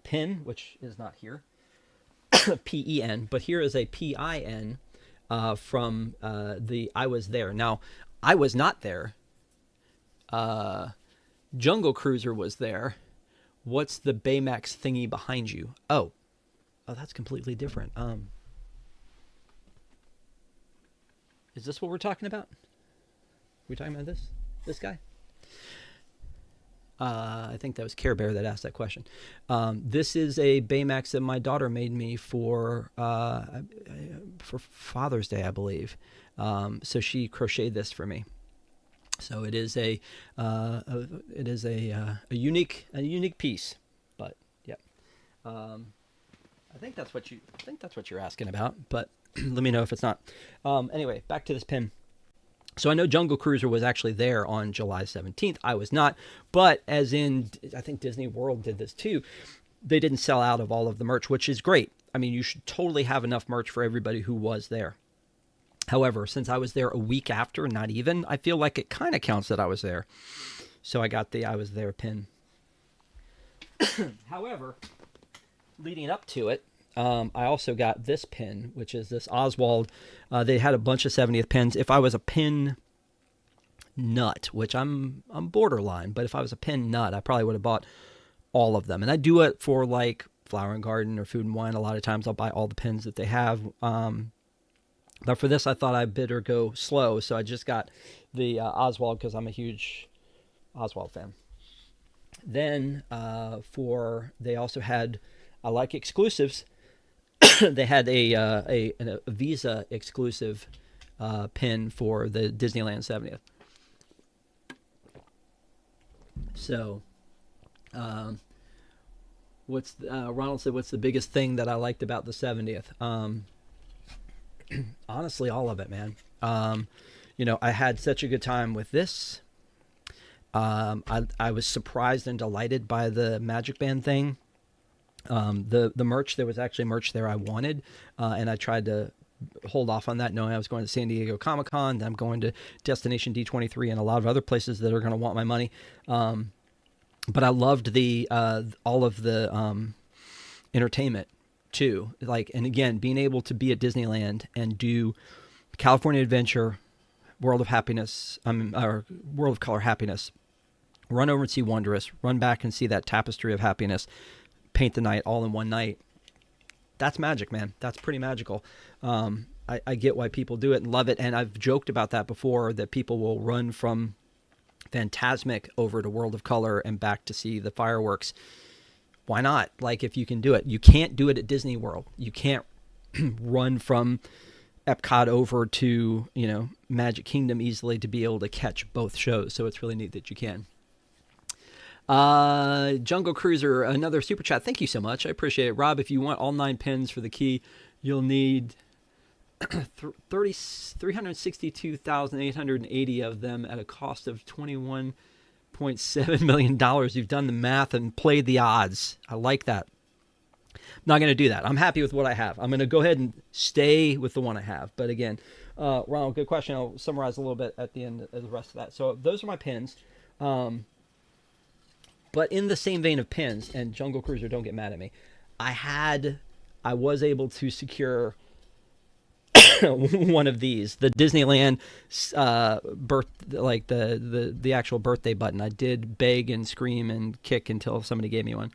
pin, which is not here, PEN, but here is a PIN. From the I Was There. Now, I was not there. Jungle Cruiser was there. What's the Baymax thingy behind you? Oh, that's completely different. Is this what we're talking about? Are we talking about this guy? I think that was Care Bear that asked that question. This is a Baymax that my daughter made me for Father's Day, I believe. So she crocheted this for me. So it is a unique piece. But yeah, I think that's what you're asking about. But let me know if it's not. Anyway, back to this pin. So I know Jungle Cruiser was actually there on July 17th. I was not, but as in, I think Disney World did this too. They didn't sell out of all of the merch, which is great. I mean, you should totally have enough merch for everybody who was there. However, since I was there a week after, not even, I feel like it kind of counts that I was there. So I got the I Was There pin. However, leading up to it, I also got this pin, which is this Oswald. They had a bunch of 70th pins. If I was a pin nut, which I'm borderline, but if I was a pin nut, I probably would have bought all of them. And I do it for like Flower and Garden or Food and Wine. A lot of times I'll buy all the pins that they have. But for this, I thought I better go slow. So I just got the Oswald because I'm a huge Oswald fan. Then they also had, I like exclusives. They had a Visa exclusive pin for the Disneyland 70th. So, Ronald said, what's the biggest thing that I liked about the 70th? Honestly, all of it, man. I had such a good time with this. I was surprised and delighted by the Magic Band thing. The merch, there was actually merch there I wanted, and I tried to hold off on that, knowing I was going to San Diego Comic-Con, then I'm going to Destination D23 and a lot of other places that are going to want my money. But I loved all of the entertainment too. And again, being able to be at Disneyland and do California Adventure, World of Happiness, or World of Color Happiness, run over and see Wondrous, run back and see that Tapestry of Happiness, paint the night all in one night. That's magic, man. That's pretty magical. I get why people do it and love it. And I've joked about that before, that people will run from Fantasmic over to World of Color and back to see the fireworks. Why not? If you can do it. You can't do it at Disney World. You can't run from Epcot over to, Magic Kingdom easily to be able to catch both shows. So it's really neat that you can. Jungle Cruiser, another super chat. Thank you so much. I appreciate it. Rob, if you want all 9 pins for the key, you'll need 362,880 of them at a cost of $21.7 million. You've done the math and played the odds. I like that. I'm not going to do that. I'm happy with what I have. I'm going to go ahead and stay with the one I have. But again, Ronald, good question. I'll summarize a little bit at the end of the rest of that. So those are my pins. But in the same vein of pins, and Jungle Cruiser, don't get mad at me, I had I was able to secure one of these, the Disneyland like the actual birthday button. I did beg and scream and kick until somebody gave me one.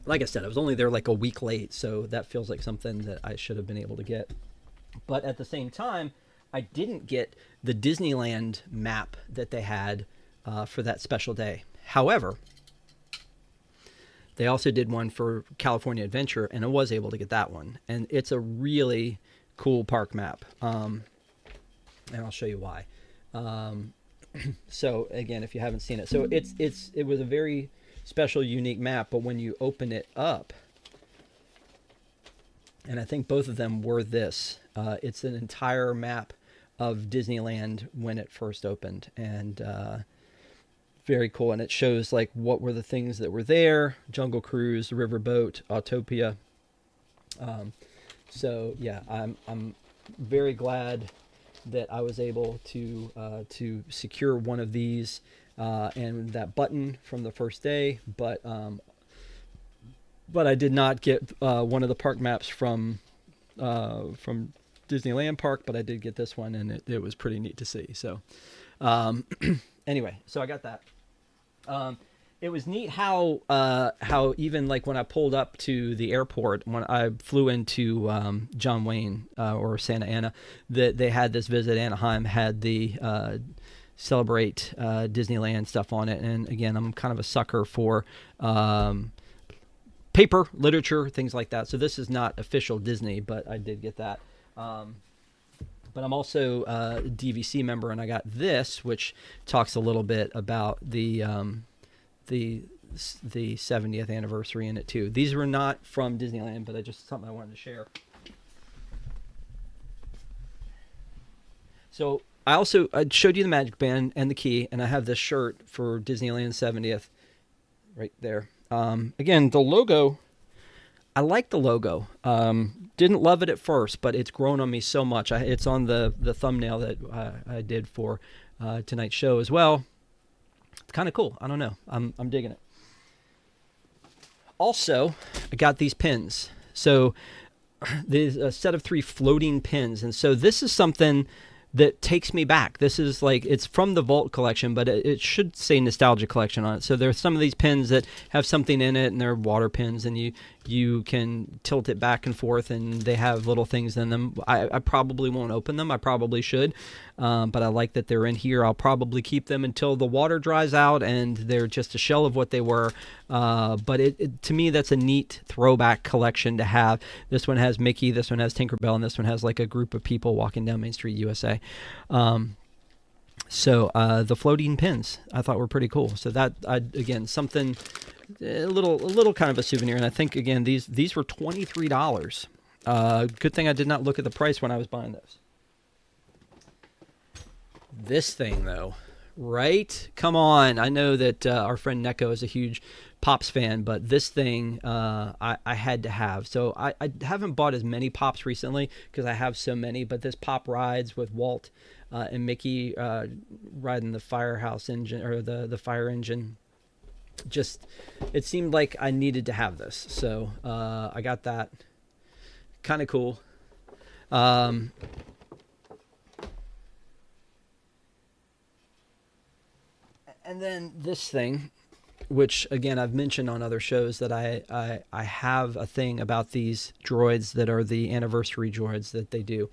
Like I said, I was only there like a week late, so that feels like something that I should have been able to get. But at the same time, I didn't get the Disneyland map that they had for that special day. However, they also did one for California Adventure, and I was able to get that one. And it's a really cool park map. And I'll show you why. So again, if you haven't seen it, so it was a very special, unique map. But when you open it up, and I think both of them were this, it's an entire map of Disneyland when it first opened, and very cool. And it shows like what were the things that were there: Jungle Cruise, Riverboat, Autopia. So yeah, I'm very glad that I was able to secure one of these and that button from the first day, but I did not get one of the park maps from Disneyland Park, but I did get this one, and it was pretty neat to see. So anyway, so I got that. It was neat how even like when I pulled up to the airport, when I flew into John Wayne or Santa Ana, that they had this Visit Anaheim, had the Celebrate Disneyland stuff on it. And again, I'm kind of a sucker for paper, literature, things like that. So this is not official Disney, but I did get that. But I'm also a DVC member, and I got this, which talks a little bit about the 70th anniversary in it too. These were not from Disneyland, but something I wanted to share. So I showed you the Magic Band and the key, and I have this shirt for Disneyland 70th right there. Again, the logo, I like the logo. Didn't love it at first, but it's grown on me so much. It's on the thumbnail that I did for tonight's show as well. It's kind of cool. I don't know. I'm digging it. Also, I got these pins. So there's a set of 3 floating pins, and so this is something that takes me back. This is like, it's from the Vault collection, but it should say Nostalgia Collection on it. So there's some of these pins that have something in it, and they're water pins, and you can tilt it back and forth, and they have little things in them. I probably won't open them. I probably should, but I like that they're in here. I'll probably keep them until the water dries out, and they're just a shell of what they were. But to me, that's a neat throwback collection to have. This one has Mickey, this one has Tinkerbell, and this one has like a group of people walking down Main Street, USA. So the floating pins I thought were pretty cool. So that, again, something a little kind of a souvenir. And I think, again, these were $23. Good thing I did not look at the price when I was buying those. This thing, though, right? Come on. I know that our friend Neko is a huge Pops fan, but this thing I had to have. So I haven't bought as many Pops recently because I have so many, but this Pop Rides with Walt and Mickey riding the firehouse engine, or the fire engine, just, it seemed like I needed to have this. So I got that. Kind of cool. And then this thing, which again I've mentioned on other shows, that I have a thing about these droids that are the anniversary droids that they do.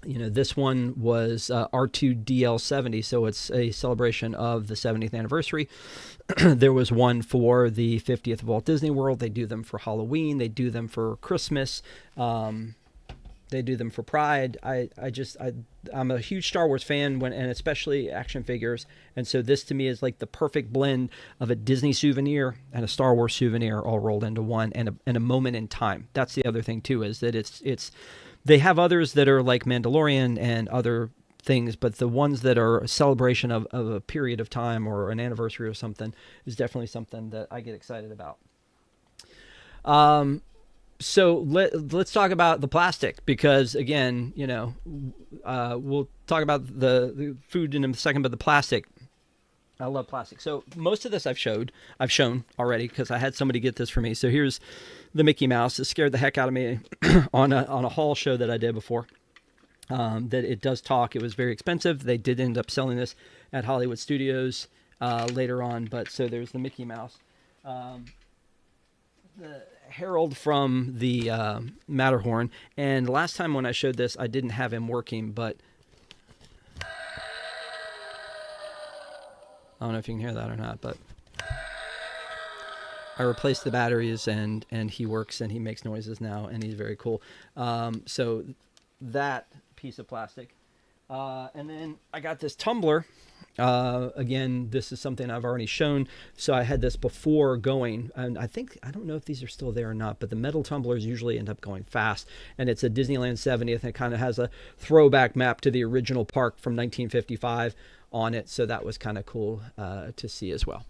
This one was R2DL70, so it's a celebration of the 70th anniversary. There was one for the 50th of Walt Disney World. They do them for Halloween. They do them for Christmas. They do them for Pride. I'm a huge Star Wars fan, and especially action figures. And so this to me is like the perfect blend of a Disney souvenir and a Star Wars souvenir all rolled into one, and a moment in time. That's the other thing too, is that it's they have others that are like Mandalorian and other things, but the ones that are a celebration of a period of time or an anniversary or something is definitely something that I get excited about. So let's talk about the plastic, because again, we'll talk about the food in a second, but the plastic. I love plastic. So most of this I've shown already because I had somebody get this for me. So here's the Mickey Mouse. It scared the heck out of me on a haul show that I did before. That it does talk. It was very expensive. They did end up selling this at Hollywood Studios later on. But so there's the Mickey Mouse. The Harold from the Matterhorn. And last time when I showed this, I didn't have him working, but I don't know if you can hear that or not, but I replaced the batteries and he works and he makes noises now and he's very cool. So that piece of plastic. And then I got this tumbler. Again, this is something I've already shown. So I had this before going, and I don't know if these are still there or not, but the metal tumblers usually end up going fast. And it's a Disneyland 70th. And it kind of has a throwback map to the original park from 1955 on it. So that was kind of cool to see as well.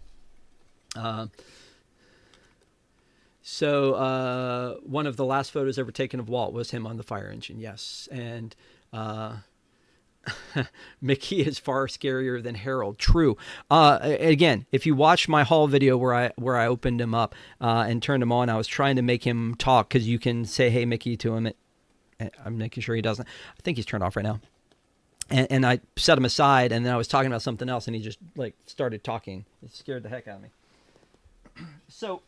So one of the last photos ever taken of Walt was him on the fire engine. Yes. And Mickey is far scarier than Harold. True. Again, if you watch my haul video where I opened him up and turned him on, I was trying to make him talk because you can say, "Hey, Mickey," to him. I'm making sure he doesn't. I think he's turned off right now. And I set him aside, and then I was talking about something else, and he just like started talking. It scared the heck out of me. So,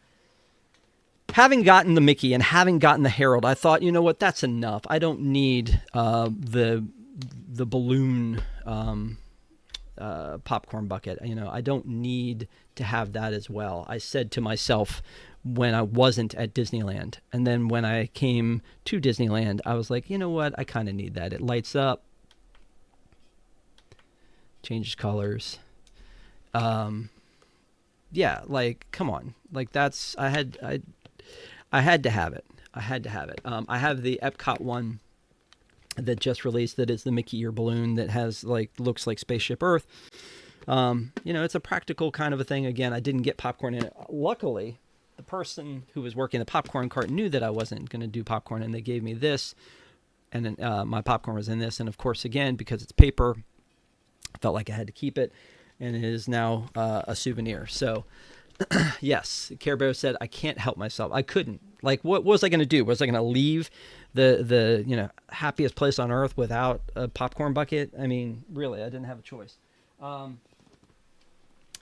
having gotten the Mickey and having gotten the Harold, I thought, you know what, that's enough. I don't need the balloon popcorn bucket. You know, I don't need to have that as well. I said to myself when I wasn't at Disneyland, and then when I came to Disneyland, I was like, you know what, I kind of need that. It lights up, changes colors. Yeah, like, come on, like that's I had to have it. I had to have it. I have the Epcot one that just released that is the Mickey ear balloon that has looks like Spaceship Earth. You know, it's a practical kind of a thing. Again, I didn't get popcorn in it. Luckily, the person who was working the popcorn cart knew that I wasn't going to do popcorn, and they gave me this, and then my popcorn was in this. And of course, again, because it's paper, I felt like I had to keep it, and it is now a souvenir. So yes, Care Bear said, I can't help myself. I couldn't. Like, what was I going to do? Was I going to leave the happiest place on earth without a popcorn bucket? I mean, really, I didn't have a choice.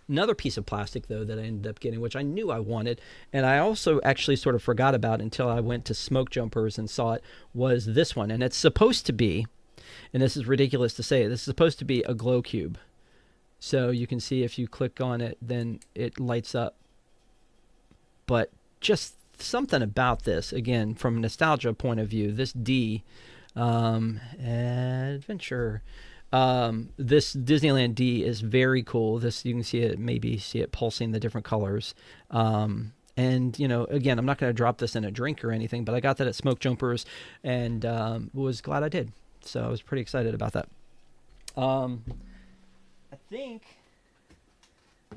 Another piece of plastic, though, that I ended up getting, which I knew I wanted, and I also actually sort of forgot about until I went to Smoke Jumpers and saw it, was this one. And it's supposed to be, and this is ridiculous to say, this is supposed to be a glow cube. So you can see if you click on it, then it lights up. But just something about this, again, from a nostalgia point of view, this D adventure, this Disneyland D is very cool. This, you can see it, maybe see it pulsing the different colors. And, you know, again, I'm not going to drop this in a drink or anything, but I got that at Smoke Jumpers and was glad I did. So I was pretty excited about that. I think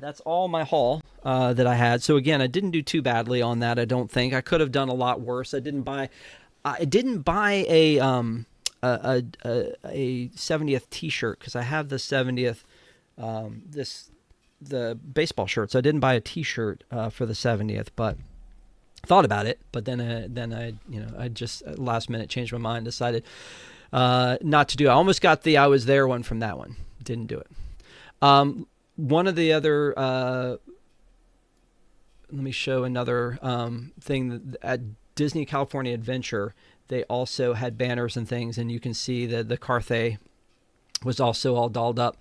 that's all my haul that I had. So again, I didn't do too badly on that. I don't think I could have done a lot worse. I didn't buy a 70th T-shirt because I have the 70th the baseball shirt. So I didn't buy a T-shirt for the 70th, but thought about it. But then I just last minute changed my mind, decided not to do it. I almost got the I was there one from that one. Didn't do it. One of the other, let me show another thing that at Disney California Adventure, they also had banners and things, and you can see that the Carthay was also all dolled up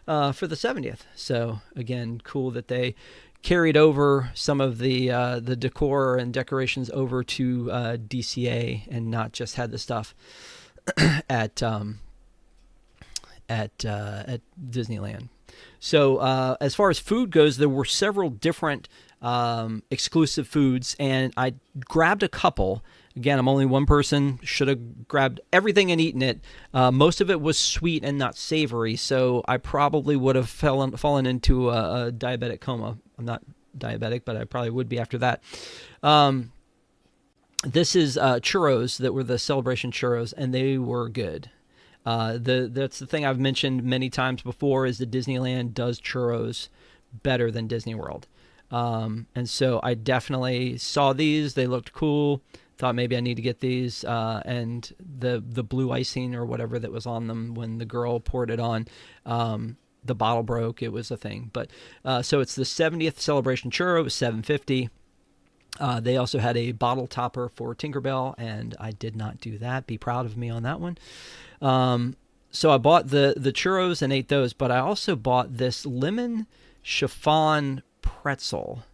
for the 70th. So again, cool that they carried over some of the decor and decorations over to DCA and not just had the stuff at Disneyland. So as far as food goes, there were several different exclusive foods, and I grabbed a couple. Again, I'm only one person. Should have grabbed everything and eaten it. Most of it was sweet and not savory, so I probably would have fallen into a diabetic coma. I'm not diabetic, but I probably would be after that. This is churros that were the Celebration churros, and they were good. That's the thing I've mentioned many times before is that Disneyland does churros better than Disney World. And so I definitely saw these. They looked cool. Thought maybe I need to get these. And the blue icing or whatever that was on them when the girl poured it on, the bottle broke. It was a thing. But so it's the 70th celebration churro. It was $7.50. They also had a bottle topper for Tinkerbell, and I did not do that. Be proud of me on that one. So I bought the churros and ate those, but I also bought this lemon chiffon pretzel.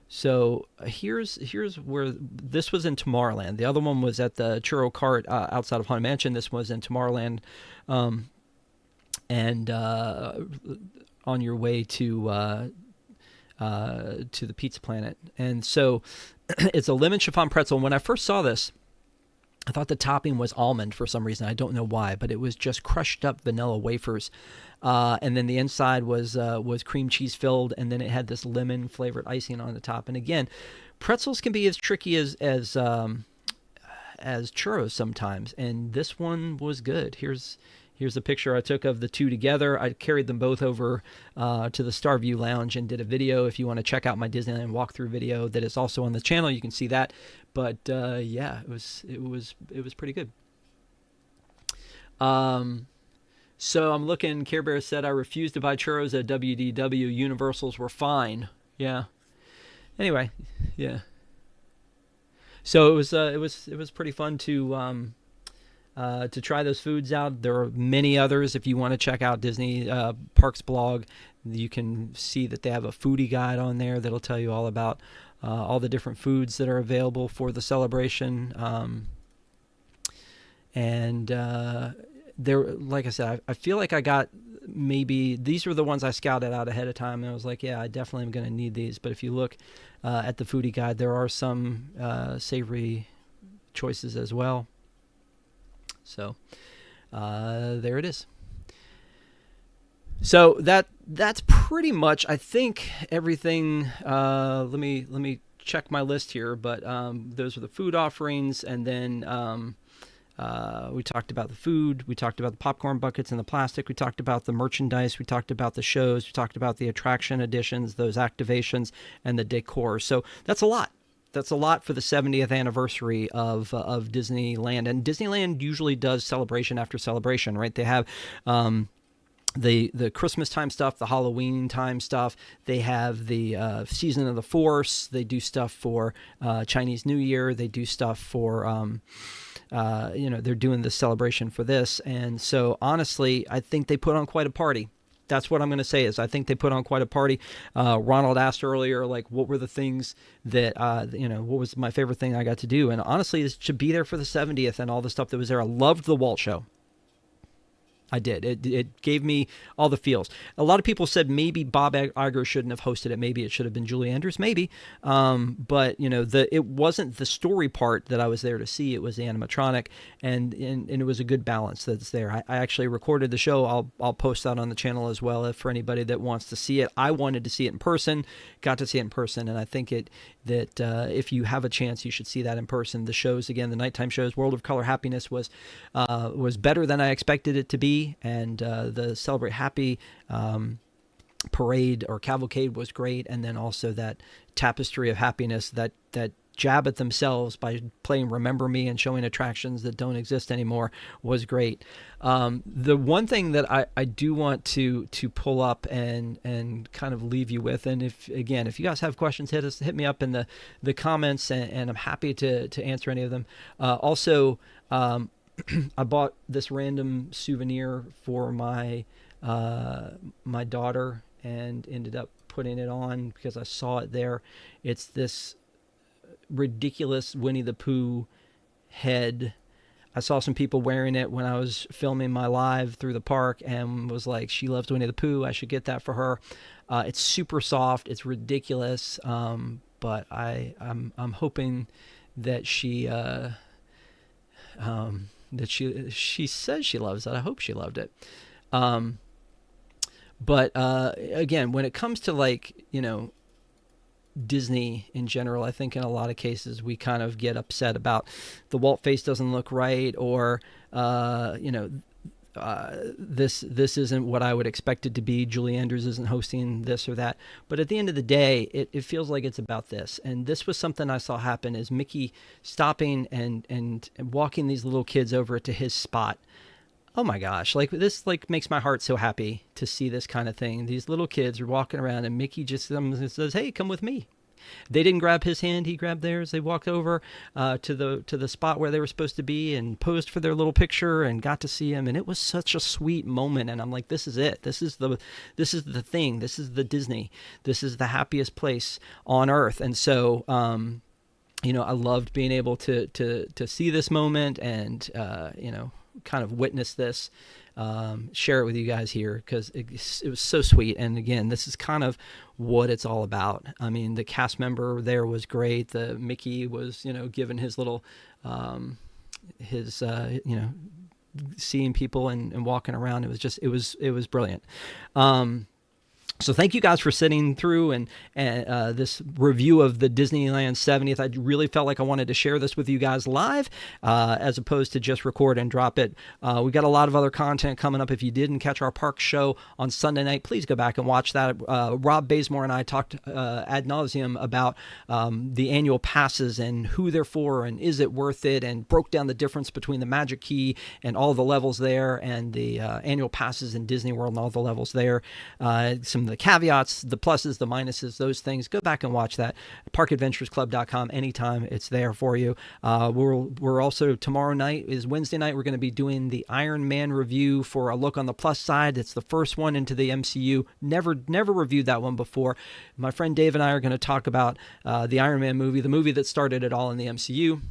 So here's where this was in Tomorrowland. The other one was at the churro cart outside of Haunted Mansion. This was in Tomorrowland, and on your way to the Pizza Planet. And so it's a lemon chiffon pretzel. And when I first saw this, I thought the topping was almond for some reason. I don't know why, but it was just crushed up vanilla wafers. And then the inside was cream cheese filled, and then it had this lemon flavored icing on the top. And again, pretzels can be as tricky as churros sometimes, and this one was good. Here's a picture I took of the two together. I carried them both over to the Starview Lounge and did a video. If you want to check out my Disneyland walkthrough video that is also on the channel, you can see that. But yeah, it was pretty good. So I'm looking. Care Bear said I refused to buy churros at WDW. Universals were fine. Yeah. Anyway, yeah. So it was pretty fun to try those foods out. There are many others. If you want to check out Disney Parks blog, you can see that they have a foodie guide on there that'll tell you all about all the different foods that are available for the celebration. And there, like I said, I feel like I got maybe these were the ones I scouted out ahead of time, and I was like, yeah, I definitely am going to need these. But if you look at the foodie guide, there are some savory choices as well. So there it is. So that's pretty much, I think, everything. Let me check my list here. But those are the food offerings, and then we talked about the food. We talked about the popcorn buckets and the plastic. We talked about the merchandise. We talked about the shows. We talked about the attraction additions, those activations, and the decor. So that's a lot. That's a lot for the 70th anniversary of Disneyland. And Disneyland usually does celebration after celebration, right? They have the Christmas time stuff, the Halloween time stuff. They have the Season of the Force. They do stuff for Chinese New Year. They do stuff for, they're doing the celebration for this. And so, honestly, I think they put on quite a party. That's what I'm going to say is I think they put on quite a party. Ronald asked earlier, like, what were the things that, what was my favorite thing I got to do? And honestly, is to be there for the 70th and all the stuff that was there. I loved the Walt show. I did. It gave me all the feels. A lot of people said maybe Bob Iger shouldn't have hosted it. Maybe it should have been Julie Andrews. Maybe. But it wasn't the story part that I was there to see. It was the animatronic, and it was a good balance that's there. I actually recorded the show. I'll post that on the channel as well for anybody that wants to see it. I wanted to see it in person. Got to see it in person, and I think that if you have a chance, you should see that in person. The shows, again, the nighttime shows, World of Color Happiness was better than I expected it to be. And the Celebrate Happy parade or cavalcade was great, and then also that Tapestry of Happiness, that jab at themselves by playing Remember Me and showing attractions that don't exist anymore was great. The one thing that I do want to pull up and kind of leave you with, and if you guys have questions, hit me up in the comments, and I'm happy to answer any of them. Also, I bought this random souvenir for my daughter and ended up putting it on because I saw it there. It's this ridiculous Winnie the Pooh head. I saw some people wearing it when I was filming my live through the park and was like, she loves Winnie the Pooh. I should get that for her. It's super soft. It's ridiculous. But I'm hoping that she she says she loves it. I hope she loved it. But again, when it comes to Disney in general, I think in a lot of cases we kind of get upset about the Walt face doesn't look right, or this isn't what I would expect it to be. Julie Andrews isn't hosting this or that. But at the end of the day, it feels like it's about this. And this was something I saw happen, is Mickey stopping and walking these little kids over to his spot. Oh my gosh, like this like makes my heart so happy to see this kind of thing. These little kids are walking around and Mickey just says, "Hey, come with me." They didn't grab his hand; he grabbed theirs. They walked over to the spot where they were supposed to be and posed for their little picture and got to see him. And it was such a sweet moment. And I'm like, this is it. This is the thing. This is the Disney. This is the happiest place on earth. And so, I loved being able to see this moment and kind of witness this. Share it with you guys here because it was so sweet. And again, this is kind of what it's all about. I mean, the cast member there was great. The Mickey was, given his little, seeing people and walking around. It was just, it was brilliant. So thank you guys for sitting through and this review of the Disneyland 70th. I really felt like I wanted to share this with you guys live as opposed to just record and drop it. We got a lot of other content coming up. If you didn't catch our park show on Sunday night, please go back and watch that. Rob Bazemore and I talked ad nauseum about the annual passes and who they're for and is it worth it, and broke down the difference between the Magic Key and all the levels there and the annual passes in Disney World and all the levels there. Some the caveats, the pluses, the minuses, those things. Go back and watch that. ParkAdventuresClub.com. Anytime it's there for you. We're also, tomorrow night is Wednesday night. We're going to be doing the Iron Man review for a look on the plus side. It's the first one into the MCU. Never reviewed that one before. My friend Dave and I are going to talk about the Iron Man movie, the movie that started it all in the MCU.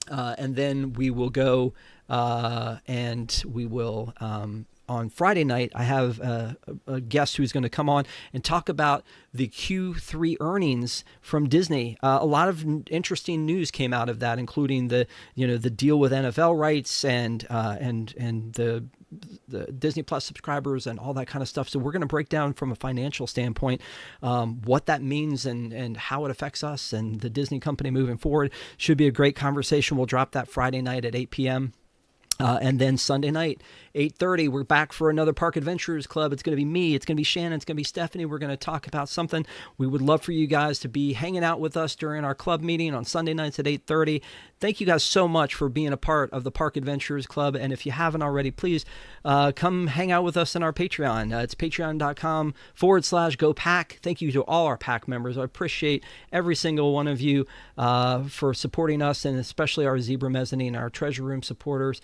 And then we will go and we will on Friday night, I have a guest who's going to come on and talk about the Q3 earnings from Disney. A lot of interesting news came out of that, including the deal with NFL rights and the Disney Plus subscribers and all that kind of stuff. So we're going to break down from a financial standpoint what that means and how it affects us and the Disney company moving forward. Should be a great conversation. We'll drop that Friday night at 8 p.m. And then Sunday night, 8:30, we're back for another Park Adventurers Club. It's going to be me. It's going to be Shannon. It's going to be Stephanie. We're going to talk about something. We would love for you guys to be hanging out with us during our club meeting on Sunday nights at 8:30. Thank you guys so much for being a part of the Park Adventurers Club. And if you haven't already, please come hang out with us in our Patreon. It's patreon.com/GoPack. Thank you to all our Pack members. I appreciate every single one of you for supporting us, and especially our Zebra Mezzanine, our Treasure Room supporters.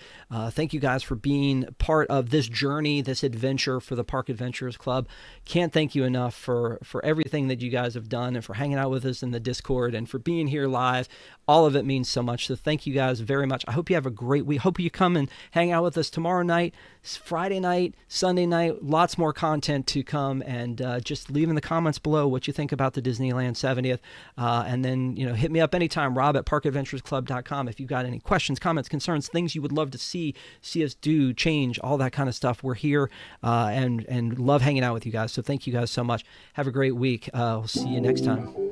Thank you guys for being part of this journey, this adventure for the Park Adventurers Club. Can't thank you enough for everything that you guys have done and for hanging out with us in the Discord and for being here live. All of it means so much. So thank you guys very much. I hope you have a great week. Hope you come and hang out with us tomorrow night, Friday night, Sunday night. Lots more content to come, and just leave in the comments below what you think about the Disneyland 70th. And then, hit me up anytime, Rob at ParkAdventuresClub.com. If you've got any questions, comments, concerns, things you would love to see us do, change, all that kind of stuff. We're here and love hanging out with you guys. So thank you guys so much. Have a great week. We'll see you next time.